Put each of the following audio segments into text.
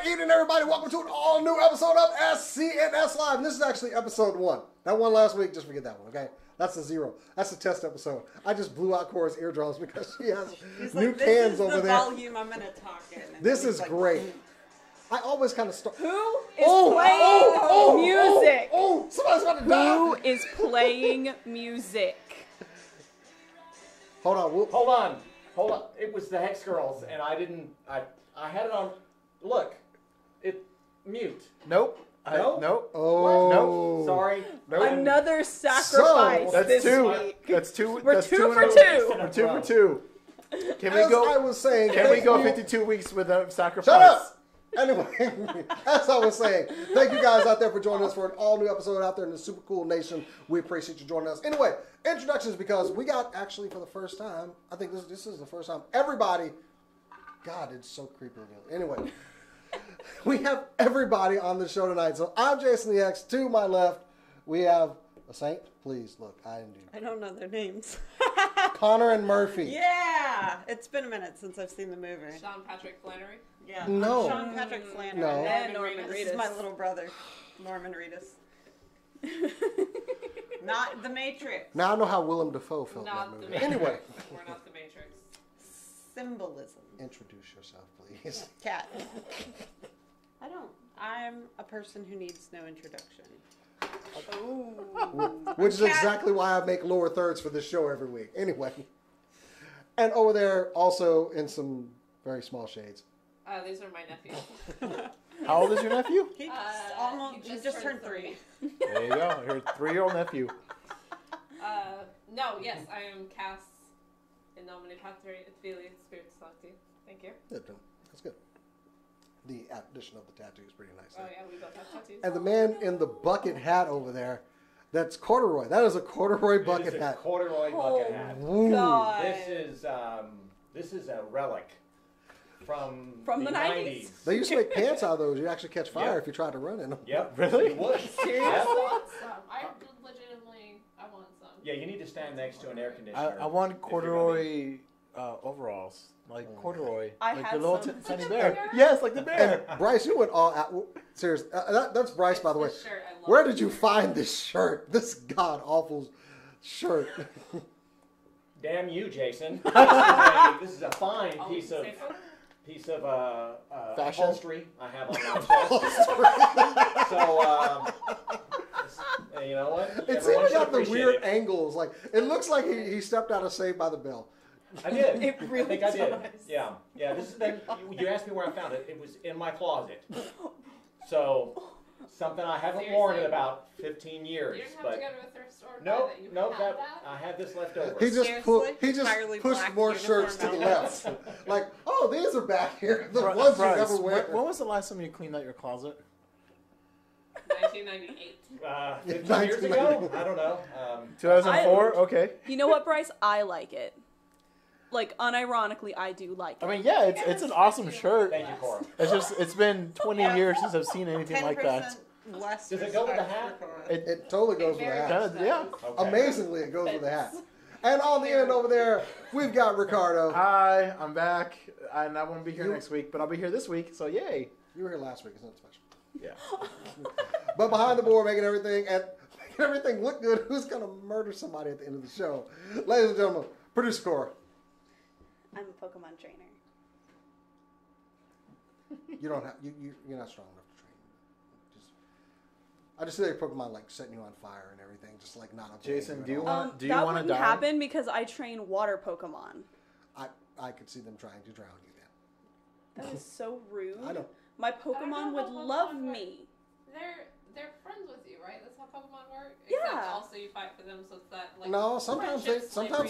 Good evening, everybody. Welcome to an all-new episode of SCNS Live. And this is actually episode 1. That one last week, just forget that one, okay? That's a 0. That's a test episode. I just blew out Cora's eardrums because she has new cans over there. This is the volume I'm going to talk in. This is great. I always kind of start. Who is playing music? Oh, somebody's about to die. Who is playing music? Hold on. Hold on. It was the Hex Girls, and I didn't. I had it on. Look, mute. Nope. Nope. Oh. Nope. Sorry. Nope. Another sacrifice That's this 2. week. That's 2. We're that's 2 2 for in a 2. row. We're 2 for 2. Can we As go? I was saying, Can we thank go you. 52 weeks without sacrifice? Shut up! Anyway, as I was saying, thank you guys out there for joining us for an all-new episode out there in the super cool nation. We appreciate you joining us. Anyway, introductions, because we got, actually, for the first time, I think this is the first time, everybody, God, it's so creepy. Anyway, we have everybody on the show tonight. So I'm Jason the X. To my left, we have a Saint. Please, look, I don't know their names. Connor and Murphy. Yeah! It's been a minute since I've seen the movie. Sean Patrick Flannery. Yeah. No. Sean Patrick Flannery. No. And Norman This Reedus. is my little brother, Norman Reedus. Not The Matrix. Now I know how Willem Dafoe felt in that Not the movie. Matrix. Anyway, We're not the Matrix. Symbolism. introduce yourself, please. Cat. I'm a person who needs no introduction. Which is exactly why I make lower thirds for this show every week. Anyway. And over there, also in some very small shades. These are my nephews. How old is your nephew? He he just turned 3. There you go. Your 3-year-old nephew. No, yes, I am Cass in nomine Patri et Filii et Spiritus Sancti. Thank you. That's good. The addition of the tattoo is pretty nice. Oh yeah, we both have tattoos. And the man in the bucket hat over there, that's corduroy. That is a corduroy bucket It is hat. a corduroy bucket hat. Ooh. God. This is a relic from the 90's. They used to make pants out of those. You'd actually catch fire Yep. if you tried to run in them. Yep. Really? You would. Seriously? Yep. I want some. I want some. Yeah, you need to stand next to an air conditioner. I want if you're corduroy overalls. Like corduroy. I like had the little some. tiny Like the bear. bear? Yes, like the bear. And Bryce, you went all out. Serious. That's Bryce, by the way. This shirt, I love Where it. did you find this shirt? This god-awful shirt. Damn you, Jason. This is a fine Oh, piece of say so? Fashion. upholstery I have on my chest. So, you know what? It Everyone seems should like the appreciate weird it. angles. Like it looks like he stepped out of Saved by the Bell. I did. It really I think I did. does. Yeah. This is you asked me where I found it. It was in my closet. So something I haven't worn in about 15 years. You didn't have but to go to a thrift store. to nope, buy that. You nope. have That, that. I had this left over. He just Entirely pushed black more uniform shirts to the outfits. left. Like, oh, these are back here. The Bri- ones Bryce, you never wear. when was the last time you cleaned out your closet? 1998. 15 years ago? I don't know. 2004? Okay. You know what, Bryce? I like it. Like, unironically, I do like it. I mean, yeah, it's an awesome shirt. Thank you, Cora. It's been 20 years since I've seen anything like that. Less Does it go with the respect hat? for Cora. It totally goes with the hat. Kinda, yeah. Okay. Amazingly, it goes with the hat. And on the end over there, we've got Ricardo. Hi, I'm back, and I won't be here You- next week, but I'll be here this week, so yay. You were here last week. It's not special. Yeah. But behind the board, making everything look good, who's going to murder somebody at the end of the show? Ladies and gentlemen, producer Cora. I'm a Pokemon trainer. You don't have you're not strong enough to train. I just see like Pokemon like setting you on fire and everything, just like not a Jason, do you want? want do you that want to wouldn't die? happen because I train water Pokemon. I could see them trying to drown you then. That is so rude. I know. My I don't Pokemon know would how love Pokemon work. me. They're friends with you, right? That's how Pokemon work. Yeah. Except also you fight for them, so it's that like. No, sometimes they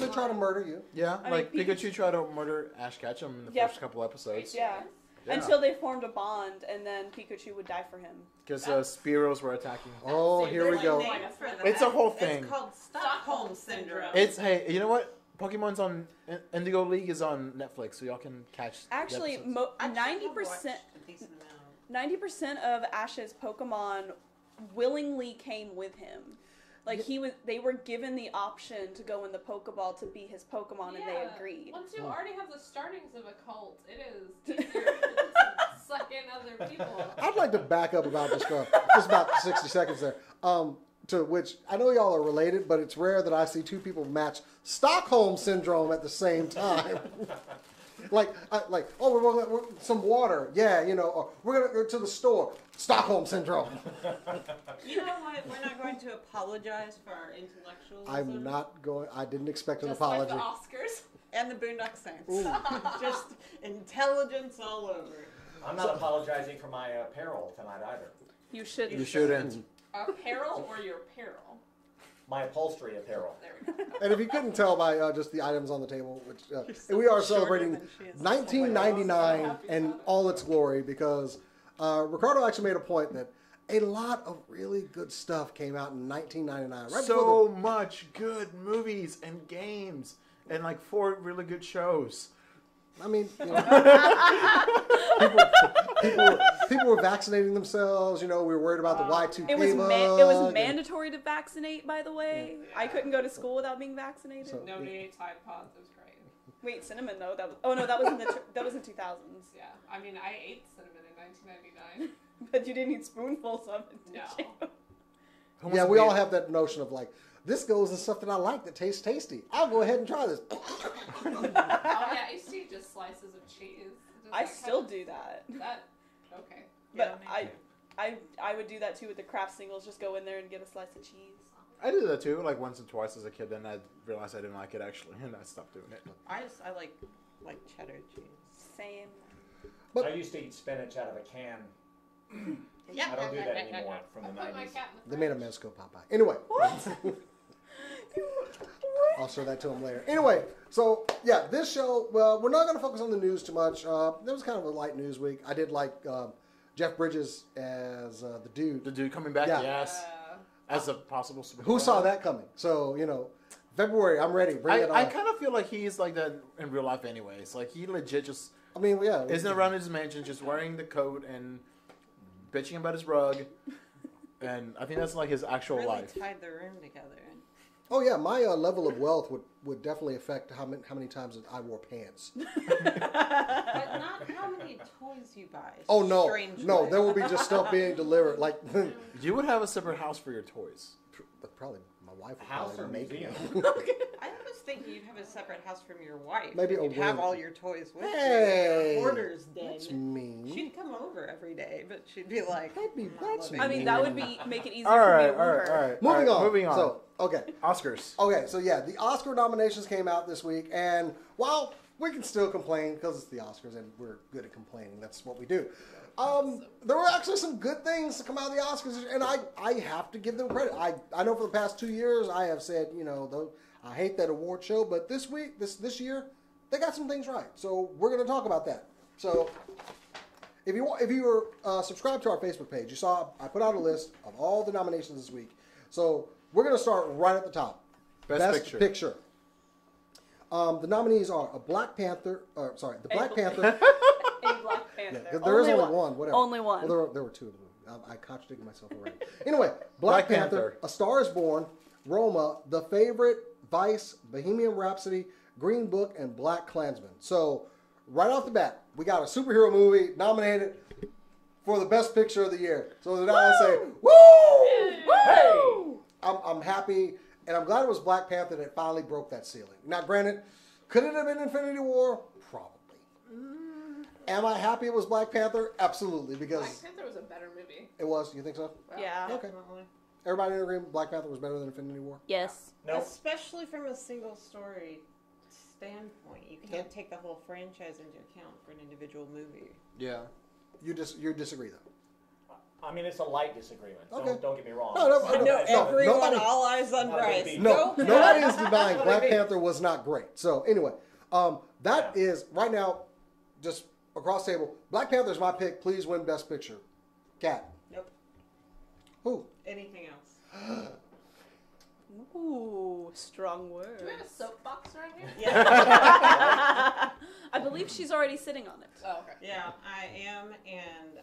try to murder you. Yeah, I like mean, Pikachu tried to murder Ash Ketchum in the Yeah. first couple episodes. Yeah. Yeah. Until they formed a bond, and then Pikachu would die for him. Because Spearows were attacking. Oh, See, here we there's go. like name for that. It's a whole thing. It's called Stockholm Syndrome. It's, hey, you know what? Pokemon's on, Indigo League is on Netflix, so y'all can catch the Actually, episodes. 90% of Ash's Pokemon willingly came with him. Like they were given the option to go in the Pokeball to be his Pokemon, and they agreed. Once you already have the startings of a cult, it is easier. suck in other people. I'd like to back up about just about 60 seconds there. To which I know y'all are related, but it's rare that I see two people match Stockholm syndrome at the same time. Oh, we're some water, yeah, or we're gonna go to the store. Stockholm syndrome. You know what? We're not going to apologize for our intellectualism. I'm not going. I didn't expect an Just apology. like the Oscars. And the Boondock Saints. Just intelligence all over. I'm not apologizing for my apparel tonight either. You shouldn't. You shouldn't. Apparel or your apparel? My upholstery apparel. There we go. And if you couldn't tell by just the items on the table, which so we are much shorter celebrating than she is. 1999 and all its glory, because Ricardo actually made a point that a lot of really good stuff came out in 1999. Right So much good movies and games and like 4 really good shows. I mean, people were vaccinating themselves. We were worried about the Y2K It was bug. it was mandatory to vaccinate, by the way. Yeah. I couldn't go to school without being vaccinated. So, Nobody ate Tide Pods. It was great. Wait, cinnamon though. That was in the that was in 2000s. Yeah, I mean, I ate cinnamon in 1999. But you didn't eat spoonfuls of it, did No. you? Yeah, we all have that notion of like, this goes in stuff that I like that tastes tasty. I'll go ahead and try this. Oh yeah, I used to eat just slices of cheese. Just I that still kind do that. of, that. Okay. But Yeah, I would do that too with the craft singles. Just go in there and get a slice of cheese. I did that too, like once or twice as a kid. Then I realized I didn't like it actually, and I stopped doing it. I like cheddar cheese. Same. But- I used to eat spinach out of a can. Yeah. I don't do that anymore from I the put my 90s. cat in the They made a fridge. Mezco Popeye. Anyway. What? I'll show that to him later. Anyway, so yeah, this show, well, we're not going to focus on the news too much. There was kind of a light news week. I did like Jeff Bridges as the dude. The dude coming back, Yeah. yes, as a possible Super Who saw that coming? So, February, I'm ready. Bring it on. I kind of feel like he's like that in real life anyways. Like he legit just I mean, yeah. isn't around his mansion just wearing the coat and bitching about his rug. And I think that's like his actual Really life. tied the room together. Oh, yeah, my level of wealth would definitely affect how many times I wore pants. But not how many toys you buy. Oh, no. Strangely. No, there will be just stuff being delivered. Like, You would have a separate house for your toys. probably my wife would House probably or make museum? me. I was thinking you'd have a separate house from your wife. Maybe and a you'd have wing. all your toys with Hey, you. Your hoarder's den. That's mean. She'd come over every day, but she'd be like, That's I mean, that would make it easier All for me right, to all woo right, her. all right. Moving on. Moving on. So, okay. Oscars. Okay, so yeah, the Oscar nominations came out this week, and while we can still complain because it's the Oscars and we're good at complaining, that's what we do. There were actually some good things to come out of the Oscars, and I have to give them credit. I know for the past 2 years I have said, I hate that award show, but this year they got some things right. So we're going to talk about that. So if you were subscribed to our Facebook page, you saw I put out a list of all the nominations this week. So we're going to start right at the top. Best Picture. The nominees are the Black Panther. A Black Black Panther. Panther. Yeah, there is only one. Whatever. Only one. Well, there were two of them. I contradicted myself already. Anyway, Black Panther, A Star Is Born, Roma, The Favorite, Vice, Bohemian Rhapsody, Green Book, and Black Klansman. So right off the bat, we got a superhero movie nominated for the Best Picture of the year. So now I say, woo! Hey! I'm happy, and I'm glad it was Black Panther that finally broke that ceiling. Now, granted, could it have been Infinity War? Probably. Am I happy it was Black Panther? Absolutely, because Black Panther was a better movie. it was. You think so? Yeah. Okay. definitely. Everybody in agreement Black Panther was better than Infinity War? Yes. Nope. Especially from a single story standpoint. You can't take the whole franchise into account for an individual movie. Yeah. You disagree, though? I mean, it's a light disagreement. Okay. Don't get me wrong. No, I know everyone, nobody- all eyes on Not a Bryce. big No, Go. nobody is denying What Black I mean. Panther was not great. So anyway, that is right now, just across the table. Black Panther is my pick. Please win Best Picture. Cat. Nope. Who? Anything else? Ooh, strong words. Do we have a soapbox around here? Yeah. I believe she's already sitting on it. Oh, okay. Yeah, I am, and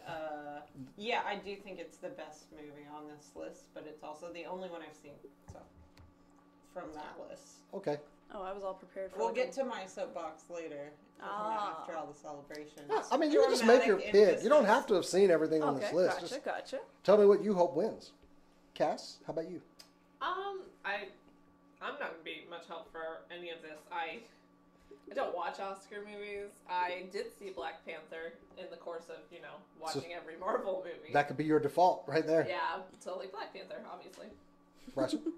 yeah, I do think it's the best movie on this list, but it's also the only one I've seen. So, from that list, Okay. Oh, I was all prepared for We'll like get to my soapbox later. After all the celebrations. Yeah, I mean, you can just make your Dramatic pick. You don't have to have seen everything on Okay, this list. gotcha, Just gotcha. tell me what you hope wins. Cass, how about you? I'm not gonna be much help for any of this. I don't watch Oscar movies. I did see Black Panther in the course of, watching every Marvel movie. That could be your default right there. Yeah, totally Black Panther, obviously. Bryson?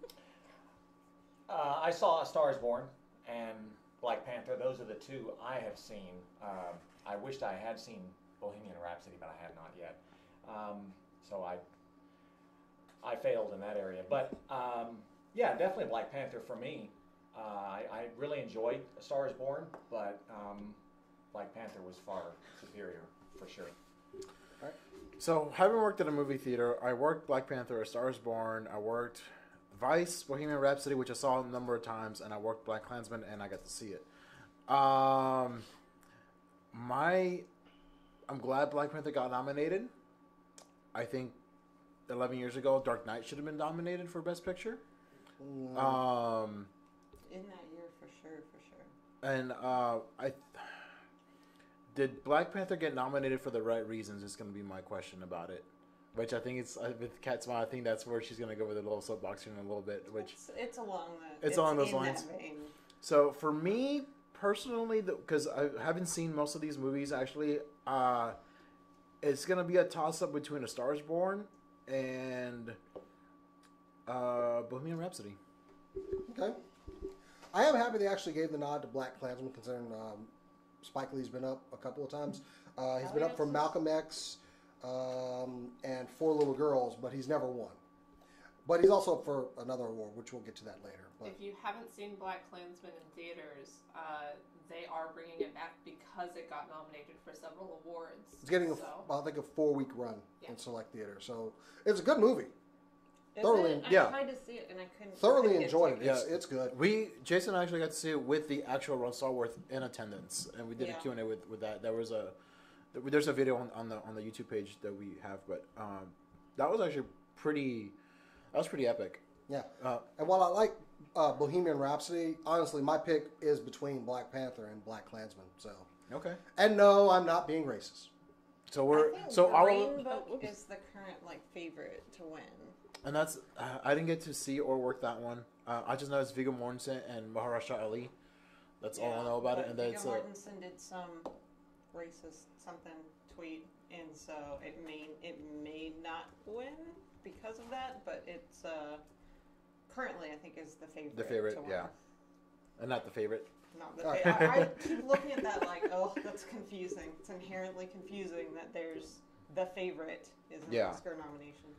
I saw A Star Is Born and Black Panther. Those are the two I have seen. I wished I had seen Bohemian Rhapsody, but I have not yet. So I failed in that area. But yeah, definitely Black Panther for me. I really enjoyed A Star Is Born, but Black Panther was far superior for sure. Right. So, having worked at a movie theater, I worked Black Panther, A Star Is Born. I worked Vice, Bohemian Rhapsody, which I saw a number of times, and I worked Black Klansman, and I got to see it. I'm glad Black Panther got nominated. I think 11 years ago, Dark Knight should have been nominated for Best Picture. In that year, for sure. And did Black Panther get nominated for the right reasons? Is going to be my question about it. Which I think it's with Cat Smile. I think that's where she's going to go with a little soapbox in a little bit. Which it's along those in lines. That vein. So for me personally, because I haven't seen most of these movies actually, it's going to be a toss up between A Star Is Born and Bohemian Rhapsody. Okay. I am happy they actually gave the nod to Black Klansman, considering Spike Lee's been up a couple of times. He's been up for Malcolm X and Four Little Girls, but he's never won. But he's also up for another award, which we'll get to that later. But If you haven't seen Black Klansman in theaters, they are bringing it back because it got nominated for several awards. it's getting, I think, a 4-week run in select theater. So it's a good movie. Thoroughly, I tried to see it and I couldn't. Thoroughly enjoyed it. Yeah, it's good. Jason actually got to see it with the actual Ron Stallworth in attendance, and we did a Q&A with that. There's a video on the YouTube page that we have, but that was actually pretty epic. Yeah. And while I like Bohemian Rhapsody, honestly, my pick is between Black Panther and Black Klansman. So Okay. And no, I'm not being racist. So we're I think so our Green Book is the current favorite to win. and that's I didn't get to see or work that one. I just know it's Viggo Mortensen and Mahershala Ali. That's all I know about it. And then Viggo Mortensen did some racist something tweet, and so it may not win because of that, but it's currently I think is the favorite. The favorite, to win. yeah, and not the favorite. Not the favorite. I keep looking at that oh, that's confusing. It's inherently confusing that there's the favorite is an Oscar nomination.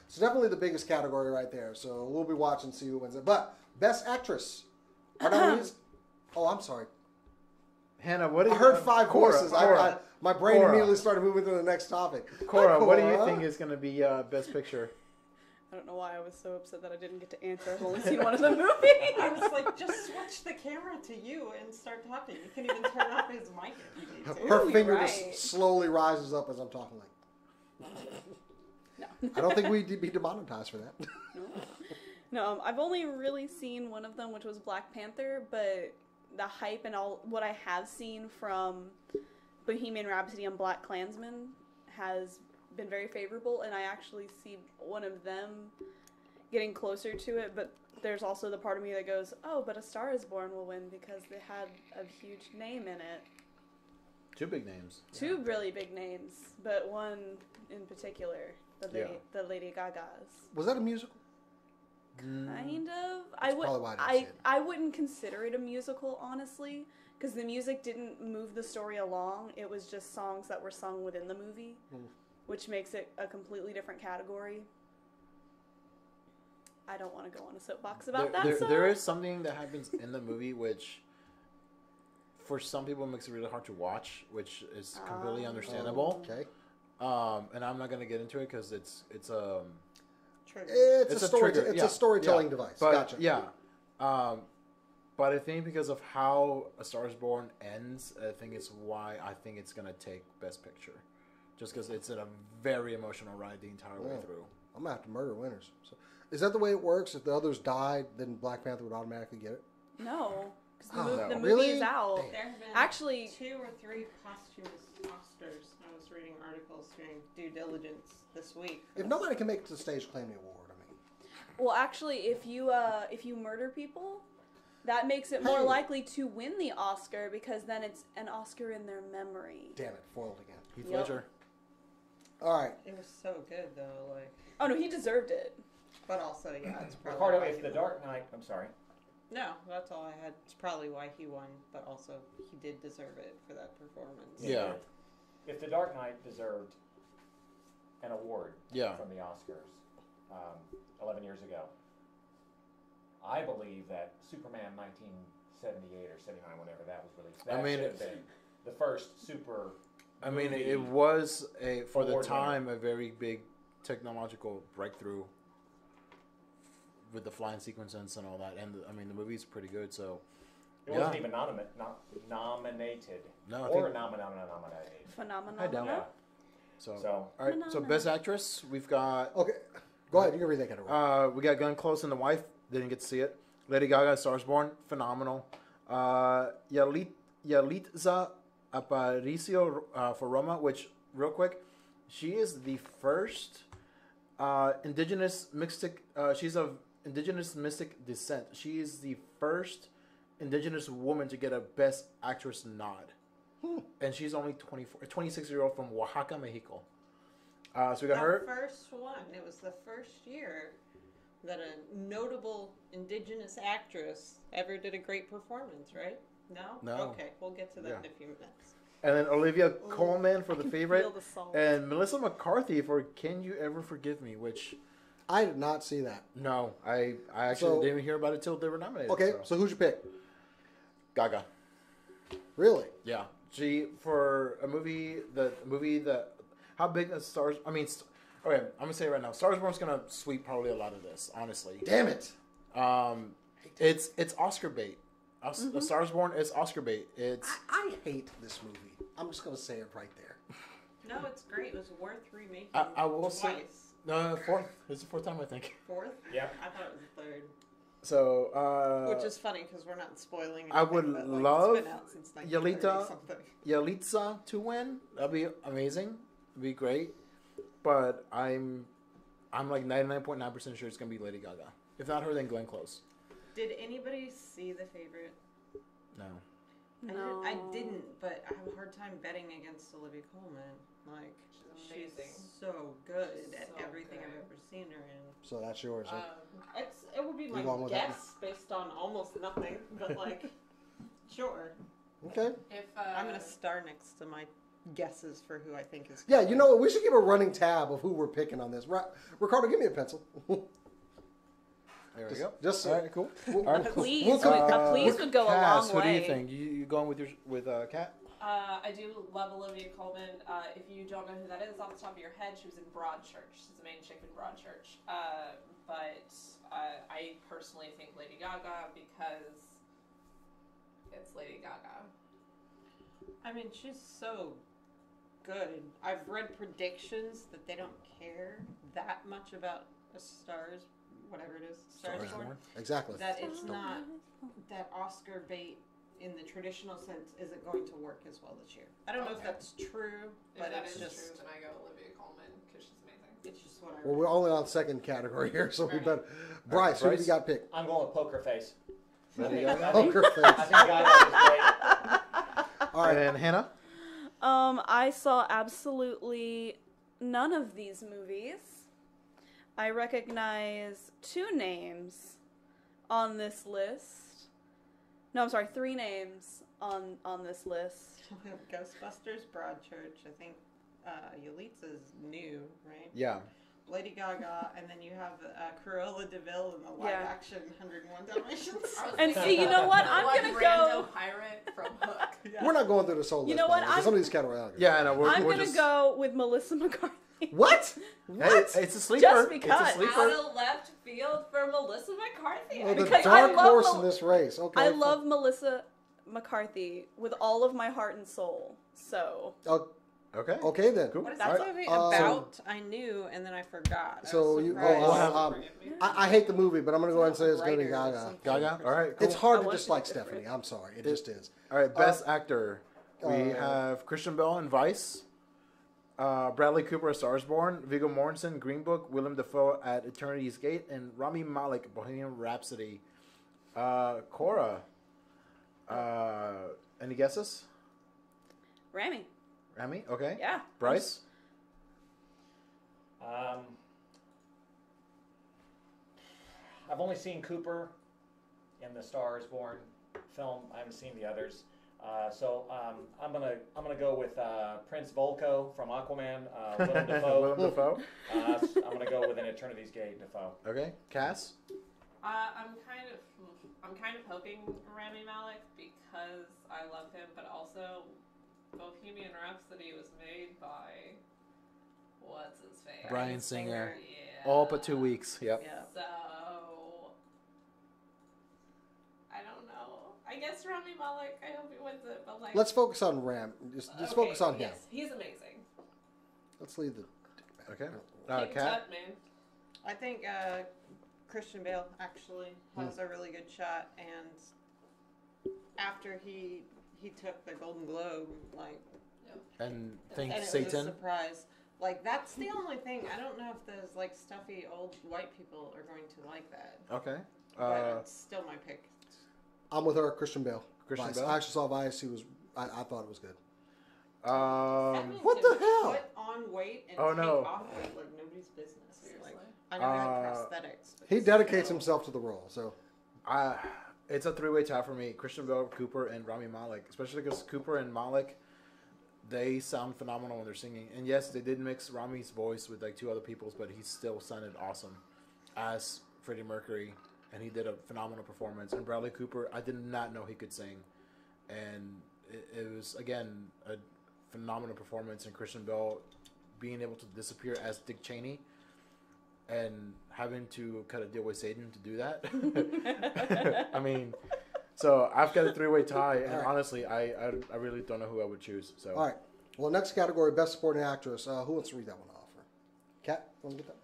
It's definitely the biggest category right there. So we'll be watching to see who wins it. But Best Actress. Our nominees. Oh, I'm sorry. Hannah, what? I heard 5 voices. Cora, my brain Cora. immediately started moving to the next topic. Cora, what do you Cora. think is going to be Best Picture? I don't know why I was so upset that I didn't get to answer. I've only seen one of the movies. I was like, just switch the camera to you and start talking. You can even turn off his mic if you need to. Her Ooh, finger you're just right. slowly rises up as I'm talking. No. I don't think we'd be demonetized for that. No, I've only really seen one of them, which was Black Panther, but the hype and all what I have seen from Bohemian Rhapsody and Black Klansman has been very favorable, and I actually see one of them getting closer to it, but there's also the part of me that goes, oh, but A Star Is Born will win because they had a huge name in it. 2 big names. Two really big names, but one in particular, the Lady Gaga's. Was that a musical? Kind of. probably why I didn't see it. I wouldn't consider it a musical, honestly, because the music didn't move the story along. It was just songs that were sung within the movie, which makes it a completely different category. I don't want to go on a soapbox about that. There is something that happens in the movie which, for some people, makes it really hard to watch, which is completely understandable. Okay. And I'm not going to get into it because it's It's a story. trigger. It's a storytelling device. But, Gotcha. Yeah. But I think because of how A Star Is Born ends, I think it's why I think it's going to take Best Picture. Just because it's a very emotional ride the entire way through. I'm going to have to murder winners. So, is that the way it works? If the others died, then Black Panther would automatically get it? No. The movie Really? is out. Damn. There have been Actually, 2 or 3 posthumous Oscars. I was reading articles doing due diligence this week. If nobody can make it to the stage claim the award, I mean. well, actually, if you murder people, that makes it more Hey. likely to win the Oscar because then it's an Oscar in their memory. Damn it, foiled again. Heath Yep. Ledger. All right. It was so good though, like, Oh no, he deserved it. but also yeah, it's probably Ricardo, why if he The won. Dark Knight, I'm sorry. No, that's all I had. It's probably why he won, but also he did deserve it for that performance. Yeah. If The Dark Knight deserved an award Yeah. from the Oscars 11 years ago, I believe that Superman 1978 or 79, whenever that was released, that I mean, should have been the first super. I mean, movie. it was for the Award time a very big technological breakthrough with the flying sequences and all that. And I mean, the movie's pretty good. So It wasn't even nominated. No, I or think- nominated. Phenomenal. I don't. Yeah. So all right. So best actress, we've got Okay. Go ahead. You can read that category. we got Glenn Close and The Wife. Didn't get to see it. Lady Gaga, Stars Born, phenomenal. Yalitza Aparicio for Roma, which real quick, she is the first indigenous mystic. She's of indigenous mystic descent. She is the first indigenous woman to get a Best Actress nod, and she's only 26-year-old from Oaxaca, Mexico. So we got The her. first one. It was the first year that a notable indigenous actress ever did a great performance, right? No? No. Okay, we'll get to that Yeah. in a few minutes. And then Olivia Colman for The Favorite, Feel the salt. and Melissa McCarthy for Can You Ever Forgive Me, which I did not see that. no, I actually So- didn't even hear about it till they were nominated. Okay, so who's your pick? Gaga. Really? Yeah, she for a movie that how big a stars? I mean, okay, I'm gonna say it right now, Stars Born's gonna sweep probably a lot of this. Honestly, Damn it. it's Oscar bait. A Stars Born is Oscar bait. It's I hate this movie. I'm just going to say it right there. No, it's great. It was worth remaking I will twice. say fourth. It's the fourth time I think. Fourth? Yep. I thought it was the third. So Which is funny because we're not spoiling anything. I would but, like, love it's been out since 1930-something. Yalitza to win. That'd be amazing. It'd be great. But I'm like 99.9% sure it's gonna be Lady Gaga. If not her, then Glenn Close. Did anybody see The Favorite? No. No. I didn't, but I have a hard time betting against Olivia Colman. Like, She's amazing. so good She's at so everything good. I've ever seen her in. So that's yours. huh? It would be You my going with that guess based on almost nothing, but like, sure. Okay. If I'm gonna star next to my guesses for who I think is. Yeah, you know what? We should keep a running tab of who we're picking on this. Ricardo, give me a pencil. There we go. Just so- all right, cool. We'll- All right, A cool. please, We'll- a please would go a Cass, long way. What do you think? You going with Kat? I do love Olivia Colman. If you don't know who that is off the top of your head, she was in Broadchurch. She's the main chick in Broadchurch. But I personally think Lady Gaga because it's Lady Gaga. I mean, she's so good. I've read predictions that they don't care that much about a Stars, whatever it is, Stars Born. Exactly. That it's not that Oscar bait in the traditional sense isn't going to work as well this year. I don't know if Okay. that's true, If but that it's is just true, then I go Olivia Colman because she's amazing. it's just what I. Well, we're only on the second category here, so we Right. better. Bryce, who do you Bryce? got picked? I'm going with Poker Face. Lady I Gaga? think, Poker I face. think Gaga was great. All right. And Hannah? I saw absolutely none of these movies. I recognize 2 names on this list. No, I'm sorry, 3 names on this list. We have Ghostbusters, Broadchurch. I think Yalitza's new, right? Yeah. Lady Gaga, and then you have Cruella de Vil in the live Yeah. action 101 Dalmatians. And see, you know what? I'm Like gonna Rando go. Pirate from Hook. We're not going through this whole list. You know by what? the way, 'cause some of these categories. I don't give a Yeah, I know. I'm We're gonna just, go with Melissa McCarthy. What? Hey, it's a sleeper. Just because. It's a sleeper. Out of left field for Melissa McCarthy. Oh, the Because I dark love horse Mel- in this race. Okay. I love Melissa McCarthy with all of my heart and soul. So Oh, Okay. Okay then. Cool. What is That's All the right. movie So- about. I knew, and then I forgot. I So was you- surprised. we'll have- Writers. I hate the movie, but I'm going to go ahead and say it's going to be Writer or Gaga. something. Gaga. All right. Cool. It's hard I to want it to dislike be different. Stephanie. I'm sorry. It just is. All right. Best actor. We uh, have Christian Bale in Vice. Bradley Cooper as Stars Born, Viggo Mortensen, Green Book, Willem Dafoe at Eternity's Gate, and Rami Malek, Bohemian Rhapsody. Cora, any guesses? Rami. Rami, okay. Yeah. Bryce? I've only seen Cooper in the Star is Born film. I haven't seen the others. So I'm gonna go with Prince Volko from Aquaman. Willem Dafoe. Willem Dafoe. I'm gonna go with An Eternity's Gate. Dafoe. Okay. Cass? I'm kind of hoping Rami Malek because I love him, but also Bohemian Rhapsody was made by what's his face? Bryan Singer. Yeah. All but 2 weeks. Yep. Yeah. So I don't know. I guess Rami Malek. I hope he wins it, but like Let's focus on Ram. Just okay, focus on him. Yes, he's amazing. Let's leave the. Okay. King Kat? Tut, man. I think Christian Bale actually has a really good shot, and after he took the Golden Globe, like, And and thank it was a Satan. surprise. Like, that's the only thing. I don't know if those like stuffy old white people are going to like that, Okay. but it's still my pick. I'm with her, Christian Bale. Christian Vice. Bale? I actually saw Vice. He was. I thought it was good. That man what can the hell? Put on weight and Oh, take no. off weight like nobody's business. Seriously. Like, I know he had prosthetics. But He dedicates still. himself to the role. So It's a three-way tie for me. Christian Bale, Cooper, and Rami Malek. Especially because Cooper and Malek, they sound phenomenal when they're singing. And yes, they did mix Rami's voice with like two other people's, but he still sounded awesome as Freddie Mercury. And he did a phenomenal performance. And Bradley Cooper, I did not know he could sing. And it was, again, a phenomenal performance. And Christian Bale being able to disappear as Dick Cheney and having to kind of deal with Satan to do that. I mean, so I've got a three-way tie. And All right. honestly, I really don't know who I would choose. So all right. Well, next category, Best Supporting Actress. Who wants to read that one off? Kat, want to get that?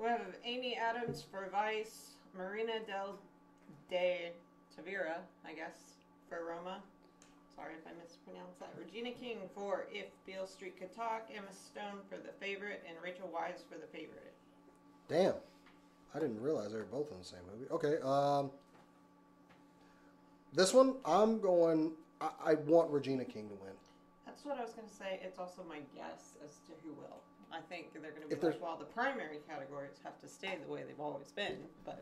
We have Amy Adams for Vice, Marina Del de Tavira, I guess, for Roma. Sorry if I mispronounced that. Regina King for If Beale Street Could Talk, Emma Stone for The Favorite, and Rachel Weisz for The Favorite. Damn. I didn't realize they were both in the same movie. Okay. This one, I'm going. I want Regina King to win. That's what I was going to say. It's also my guess as to who will. I think they're going to If be there's- like, well, the primary categories have to stay the way they've always been, but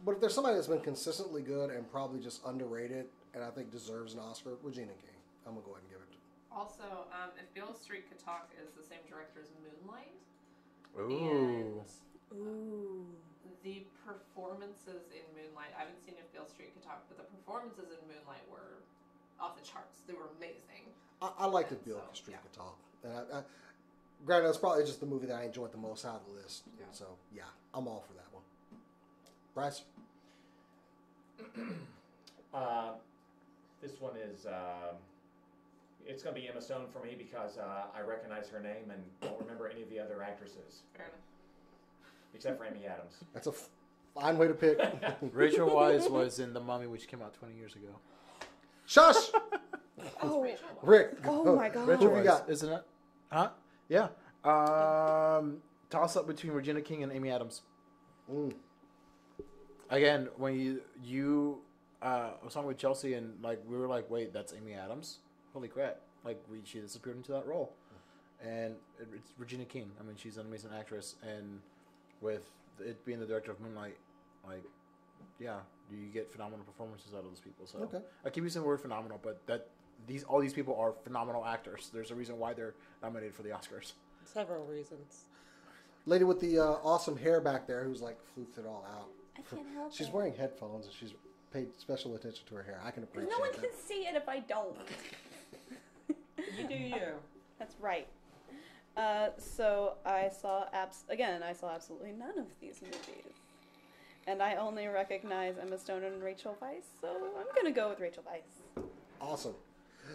But if there's somebody that's been consistently good and probably just underrated, and I think deserves an Oscar, Regina King. I'm gonna go ahead and give it. Also, If Beale Street Could Talk is the same director as Moonlight. ooh, Ooh. And the performances in Moonlight, I haven't seen If Beale Street Could Talk, but the performances in Moonlight were off the charts. They were amazing. I like If Beale Street Could Talk. And granted, it's probably just the movie that I enjoyed the most out of the list. Yeah. So yeah, I'm all for that one. Bryce. This one is. It's going to be Emma Stone for me because I recognize her name and don't remember any of the other actresses Fair enough. except for Amy Adams. That's a fine way to pick. Rachel Weisz was in The Mummy, which came out 20 years ago. Shush, Oh. Rachel. Rick. Oh my God. Rachel Who we Weisz, got? isn't it? Huh? Yeah. Toss up between Regina King and Amy Adams. Mm. Again, when you was talking with Chelsea and like we were like, wait, that's Amy Adams? Holy crap! Like she disappeared into that role, and it's Regina King. I mean, she's an amazing actress, and with it being the director of Moonlight, like, yeah, you get phenomenal performances out of those people. So Okay. I keep using the word phenomenal, but all these people are phenomenal actors. There's a reason why they're nominated for the Oscars. several reasons. Lady with the awesome hair back there, who's like floofed it all out. I can't help She's it. wearing headphones and she's paid special attention to her hair. I can appreciate No one that. can see it if I don't. You do you. That's right. So I saw absolutely none of these movies. And I only recognize Emma Stone and Rachel Weisz, so I'm gonna go with Rachel Weisz. Awesome.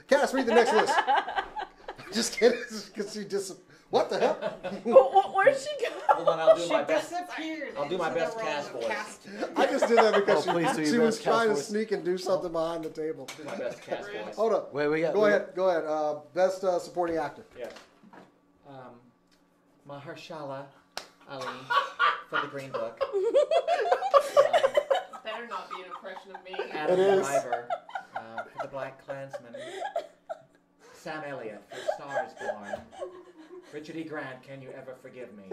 Cass, read the next list. Just kidding. Because she just. What the hell? Where'd she go? Hold on, I'll do She my best. disappeared. I'll do my into the best role cast of voice. cast. I just did that because Oh, please do she your was best cast trying to voice. sneak and do something behind the table. Do my best cast voice. Hold up. Wait, we got. Go ahead. Best supporting actor. Yes. Mahershala Ali for the Green Book. Better not be an impression of me. Adam It is. Driver for the Black Klansman. Sam Elliott for Stars Born. Richard E. Grant, Can You Ever Forgive Me?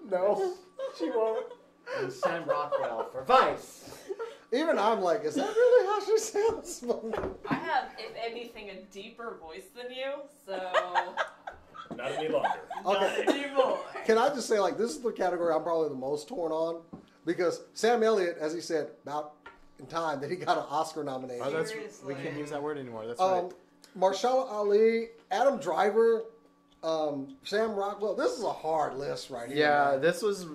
No, she won't. And Sam Rockwell for Vice. Even I'm like, is that really how she sounds? I have, if anything, a deeper voice than you, so Not any longer. Okay. not anymore. Can I just say, like, this is the category I'm probably the most torn on because Sam Elliott, as he said, about in time that he got an Oscar nomination. Oh, that's, Seriously. we can't use that word anymore. That's right. Mahershala Ali, Adam Driver, Sam Rockwell. This is a hard list right here. Yeah, man. this was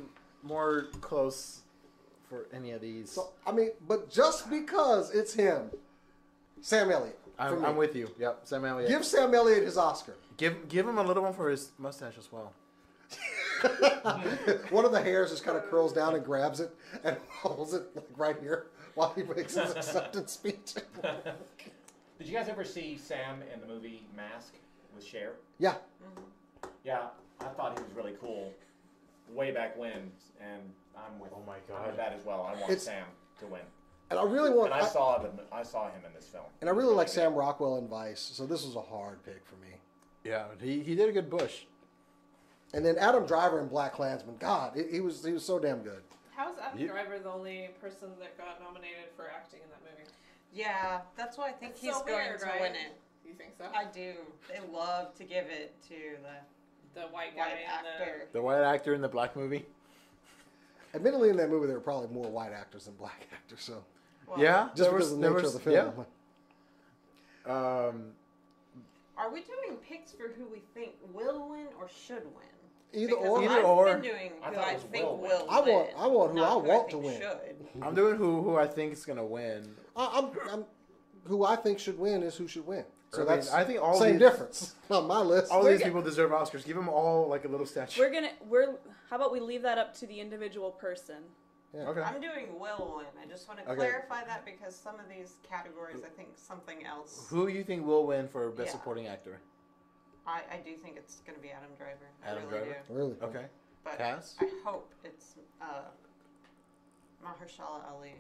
more close for any of these. So, I mean, but just because it's him, Sam Elliott. for me. I'm with you. Yep, Sam Elliott. Give Sam Elliott his Oscar. Give him a little one for his mustache as well. One of the hairs just kind of curls down and grabs it and holds it like right here while he makes his acceptance speech. Did you guys ever see Sam in the movie Mask with Cher? Yeah. Yeah, I thought he was really cool way back when, and I'm with that as well. I want It's- Sam to win. And I really want. And I saw him in this film. And I really like Sam Rockwell in Vice, so this was a hard pick for me. Yeah, he did a good Bush. And then Adam Driver in Black Klansman. God, he was so damn good. How is Adam You- Driver the only person that got nominated for acting in that movie? Yeah, that's why I think That's he's so going weird, to right? win it. You think so? I do. They love to give it to the The white guy white and actor. The white actor in the black movie. Admittedly, in that movie, there were probably more white actors than black actors. So Well, Yeah, just because of the nature of the film. Yeah. Are we doing picks for who we think will win or should win? Either Because or. Either I've or. been doing I who thought it I was think will will win. I win. want who not I who want to think win. Should. I'm doing who I think is gonna win. I'm who I think should win is who should win. So I mean, that's I think all same these- difference on my list. All We're these go- people deserve Oscars. Give them all like a little statue. How about we leave that up to the individual person? Okay. I'm doing will win. I just want to Okay. clarify that because some of these categories, I think something else. Who you think will win for best Yeah. supporting actor? I do think it's going to be Adam Driver. Adam I really Driver? do. Really? Okay. But Cass? I hope it's Mahershala Ali.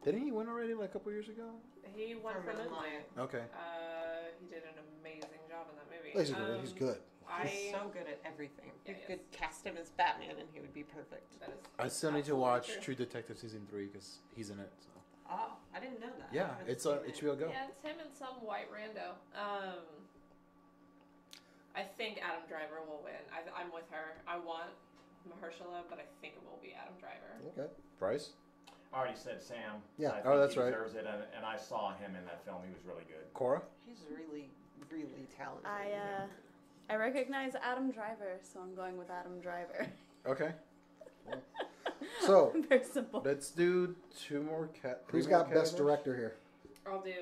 Didn't he win already like a couple years ago? He won for Moonlight. Okay. He did an amazing job in that movie. He's good. He's so good at everything. Yeah, You he could is. cast him as Batman and he would be perfect. That is I still need to absolutely watch true. True Detective season 3 because he's in it. So. Oh, I didn't know that. I Yeah, haven't it's seen on it. HBO Go. Yeah, it's him and some white rando. I think Adam Driver will win. I'm with her. I want Mahershala, but I think it will be Adam Driver. Okay. Price? I already said Sam. Yeah. I think Oh, that's he right. deserves it, and I saw him in that film. He was really good. Cora? He's really, really talented. I recognize Adam Driver, so I'm going with Adam Driver. Okay. So Very simple. Let's do two more who's got best director here? I'll do.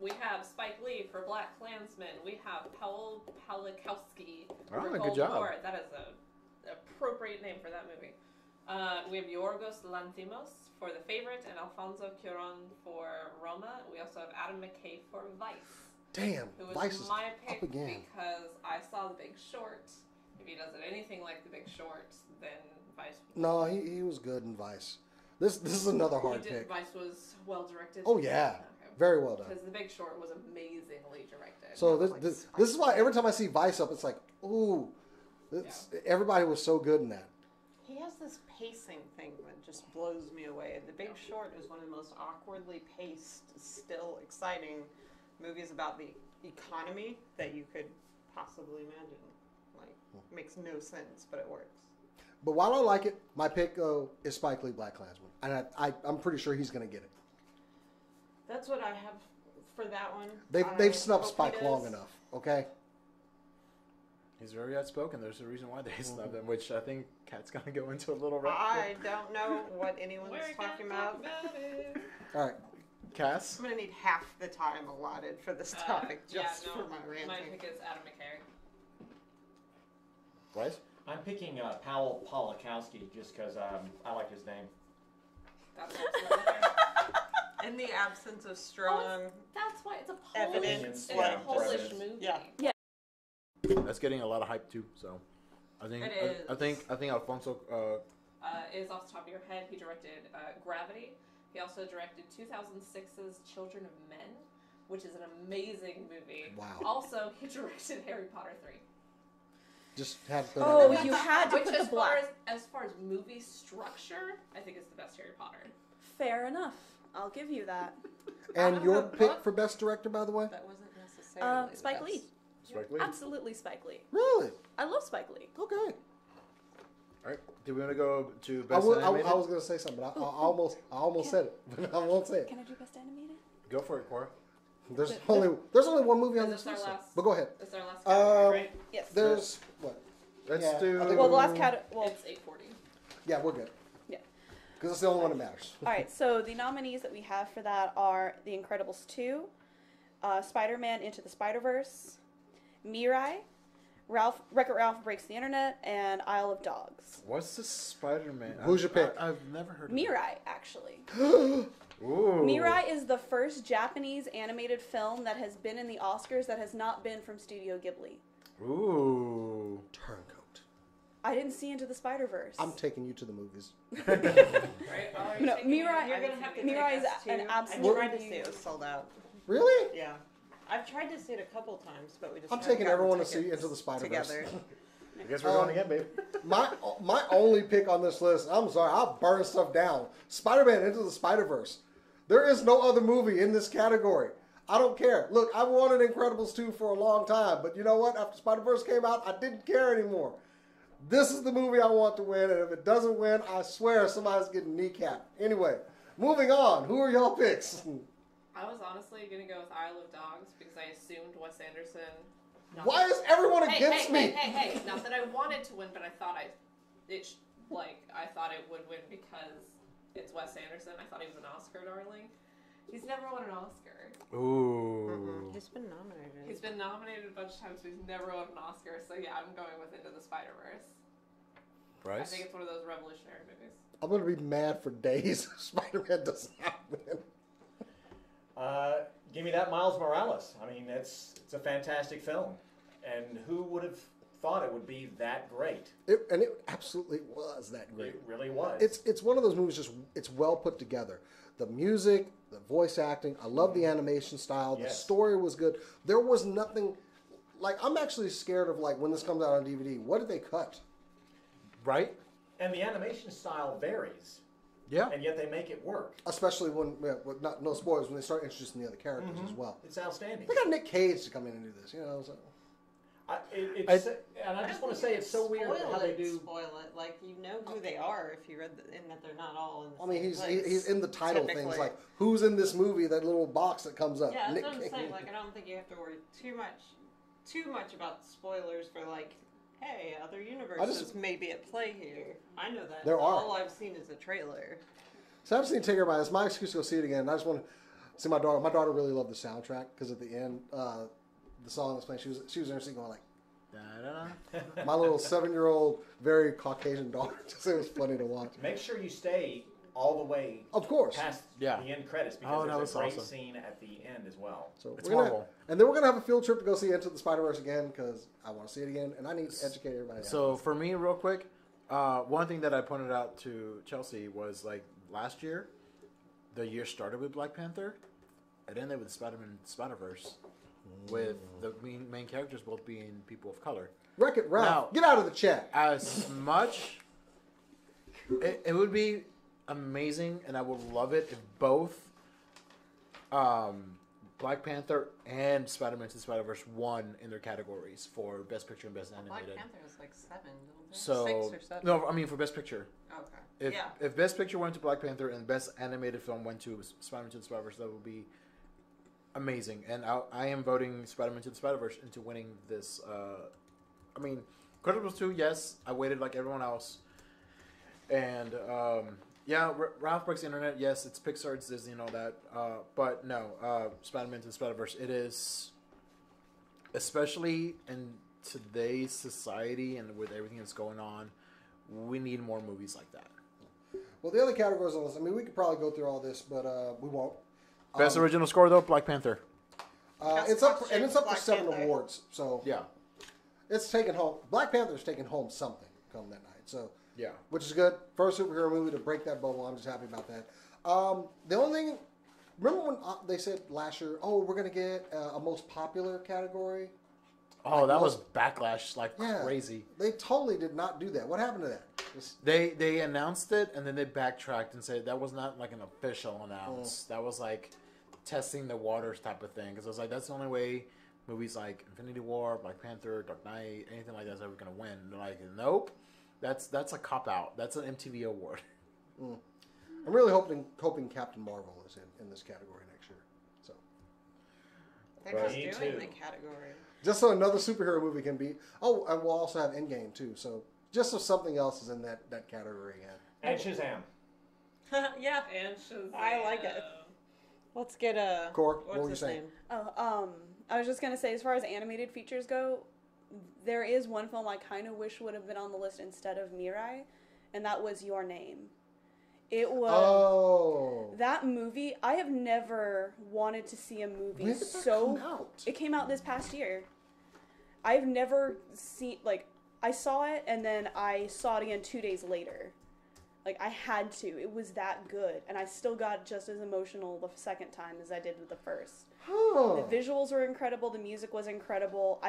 We have Spike Lee for Black Klansman. We have Paul Pawlikowski for Oh, good Cold job. War. That is an appropriate name for that movie. We have Yorgos Lanthimos for The Favorite and Alfonso Cuarón for Roma. We also have Adam McKay for Vice. Damn, Who was Vice is my up pick again. because I saw The Big Short. If he does it anything like The Big Short, then Vice. No, he was good in Vice. This is another hard pick. Vice was well directed. Oh yeah, Okay. very well done. Because The Big Short was amazingly directed. So Like this Spike is why every time I see Vice up, it's like, ooh, everybody was so good in that. He has this pacing thing that just blows me away. The Big Short is one of the most awkwardly paced, still exciting movies about the economy that you could possibly imagine. Like, makes no sense, but it works. But while I like it, my pick is Spike Lee, Black Klansman, and I'm pretty sure he's going to get it. That's what I have for that one. They've snubbed hope he Spike does. long enough. Okay. He's very outspoken. There's a reason why they snubbed him, which I think Kat's gonna go into a little rant. I don't know what anyone's We're talking gonna talk about. about it. All right. Cass? I'm gonna need half the time allotted for this topic just for my ranting. My pick is Adam McKay. Bryce? I'm picking Powell Polakowski just because I like his name. That's absolutely fair. In the absence of strong That's why it's a evidence, Polish, it's a Polish evidence. movie. Yeah. That's getting a lot of hype too. So, I think It is. I think Alfonso. Is off the top of your head. He directed Gravity. He also directed 2006's Children of Men, which is an amazing movie. Wow. Also, he directed Harry Potter 3. Just had to throw Oh, that in. you had to Which, put the black. as far as movie structure, I think is the best Harry Potter. Fair enough. I'll give you that. And your pick for best director, by the way? That wasn't necessarily Spike the Lee. best. Spike Lee. Absolutely Spike Lee. Really? I love Spike Lee. Okay. All right. Do we want to go to I best animated? was going to say something, but I almost said it, but I won't say it. Can I do best animated? Go for it, Cora. There's only one movie on Is this this list, our so- last- but go ahead. This is our last category, right? Yes. There's what? Let's Yeah, do. I think Well, the last category. Well, It's 8:40. Yeah, we're good. Yeah. Because it's the only one that matters. all right. So the nominees that we have for that are The Incredibles 2, Spider-Man Into the Spider-Verse, Mirai, Wreck-It Ralph Breaks the Internet, and Isle of Dogs. What's the Spider-Man? Who's your pick? I've never heard of Mirai, actually. it. Ooh. Mirai is the first Japanese animated film that has been in the Oscars that has not been from Studio Ghibli. Ooh. Turncoat. I didn't see Into the Spider-Verse. I'm taking you to the movies. Right? Oh, No, Mirai- You're gonna have to Mirai take is us to. an I tried to see absolutely- it was sold out. Really? Yeah. I've tried to see it a couple times, but we just I'm haven't taking gotten everyone to see tickets Into the Spider-Verse. together. I guess we're going again, babe. My only pick on this list, I'm sorry, I'll burn stuff down. Spider-Man Into the Spider-Verse. There is no other movie in this category. I don't care. Look, I wanted Incredibles 2 for a long time, but you know what? After Spider-Verse came out, I didn't care anymore. This is the movie I want to win, and if it doesn't win, I swear somebody's getting kneecapped. Anyway, moving on. Who are y'all picks? I was honestly going to go with Isle of Dogs because I assumed Wes Anderson. Why is everyone against me? Hey, not that I wanted to win, but I thought I thought it would win because it's Wes Anderson. I thought he was an Oscar darling. He's never won an Oscar. Ooh. He's been nominated. He's been nominated a bunch of times, but he's never won an Oscar. So yeah, I'm going with Into the Spider-Verse. I Bryce? think it's one of those revolutionary movies. I'm going to be mad for days if Spider-Man does not win. Give me that Miles Morales. I mean, it's a fantastic film, and who would have thought it would be that great? And it absolutely was that great. It really was. It's one of those movies, just it's well put together. The music, the voice acting, I love the animation style. The Yes. story was good. There was nothing, like, I'm actually scared of, like, when this comes out on DVD, what did they cut? Right? and the animation style varies. Yeah. And yet they make it work. Especially when, no spoilers, when they start introducing the other characters as well. It's outstanding. They got Nick Cage to come in and do this, you know. So. And I just want to say it's so weird how they do. Spoil it, like you know who they are if you read and that they're not all in the I mean, same place, he's in the title typically. things like who's in this movie? That little box that comes up. Yeah, that's Nick what I'm Cage. saying. Like, I don't think you have to worry too much about spoilers for like, hey, other universes may be at play here. I know that. There are. All I've seen is a trailer. So I just need to take her by. It's my excuse to go see it again. I just want to see my daughter. My daughter really loved the soundtrack because at the end, the song was playing. She was in her seat going like. Da-da-da. My little 7-year-old, very Caucasian daughter. Just it was funny to watch. Make sure you stay all the way Of course. past Yeah. the end credits Oh, because that there's was a great awesome. scene at the end as well. So It's we're gonna, Marvel. and then we're gonna have a field trip to go see Into the Spider-Verse again because I want to see it again, and I need to educate everybody. So for me, real quick, one thing that I pointed out to Chelsea was like last year, the year started with Black Panther, it ended with Spider-Man Spider-Verse, with the main characters both being people of color. Wreck-It Ralph, Now- get out of the chat. As much, it would be amazing, and I would love it if both Black Panther and Spider-Man to the Spider-Verse won in their categories for Best Picture and Best Black Animated. Panther was like 7, don't they? So 6 or 7. no, I mean for Best Picture. Okay. If Best Picture went to Black Panther and Best Animated Film went to Spider-Man to the Spider-Verse, that would be amazing. And I am voting Spider-Man to the Spider-Verse into winning this. I mean, Incredibles 2, yes, I waited like everyone else. And Yeah, Ralph Breaks the Internet. Yes, it's Pixar, it's Disney, and all that. But no, Spider-Man Into the Spider-Verse. It is, especially in today's society and with everything that's going on, we need more movies like that. Well, the other categories on this, I mean, we could probably go through all this, but we won't. Best original score though, Black Panther. It's up for Black 7 Panther. awards. So Yeah, it's taking home. Black Panther's taking home something come that night. So yeah. which is good. First superhero movie to break that bubble. I'm just happy about that. The only thing, remember when they said last year, oh, we're going to get a most popular category? Oh, Like that was most- backlash like Yeah. crazy. They totally did not do that. What happened to that? They announced it and then they backtracked and said that was not like an official announce. That was like testing the waters type of thing. Because I was like, that's the only way movies like Infinity War, Black Panther, Dark Knight, anything like that is ever going to win. They're like, nope, that's a cop out. That's an MTV award. I'm really hoping Captain Marvel is in this category next year. So They're just Me doing too. the category. just so another superhero movie can be. Oh, and we'll also have Endgame too. So just so something else is in that category again. And Shazam. Yeah, And Shazam. I like it. Let's get a. Core, what What's were you his saying? name? I was just gonna say, as far as animated features go, there is one film I kind of wish would have been on the list instead of Mirai, and that was Your Name. It was Oh, that movie. I have never wanted to see a movie when did that so. come out? It came out this past year. I've never seen I saw it and then I saw it again 2 days later. Like I had to. It was that good, and I still got just as emotional the second time as I did with the first. Huh. The visuals were incredible. The music was incredible.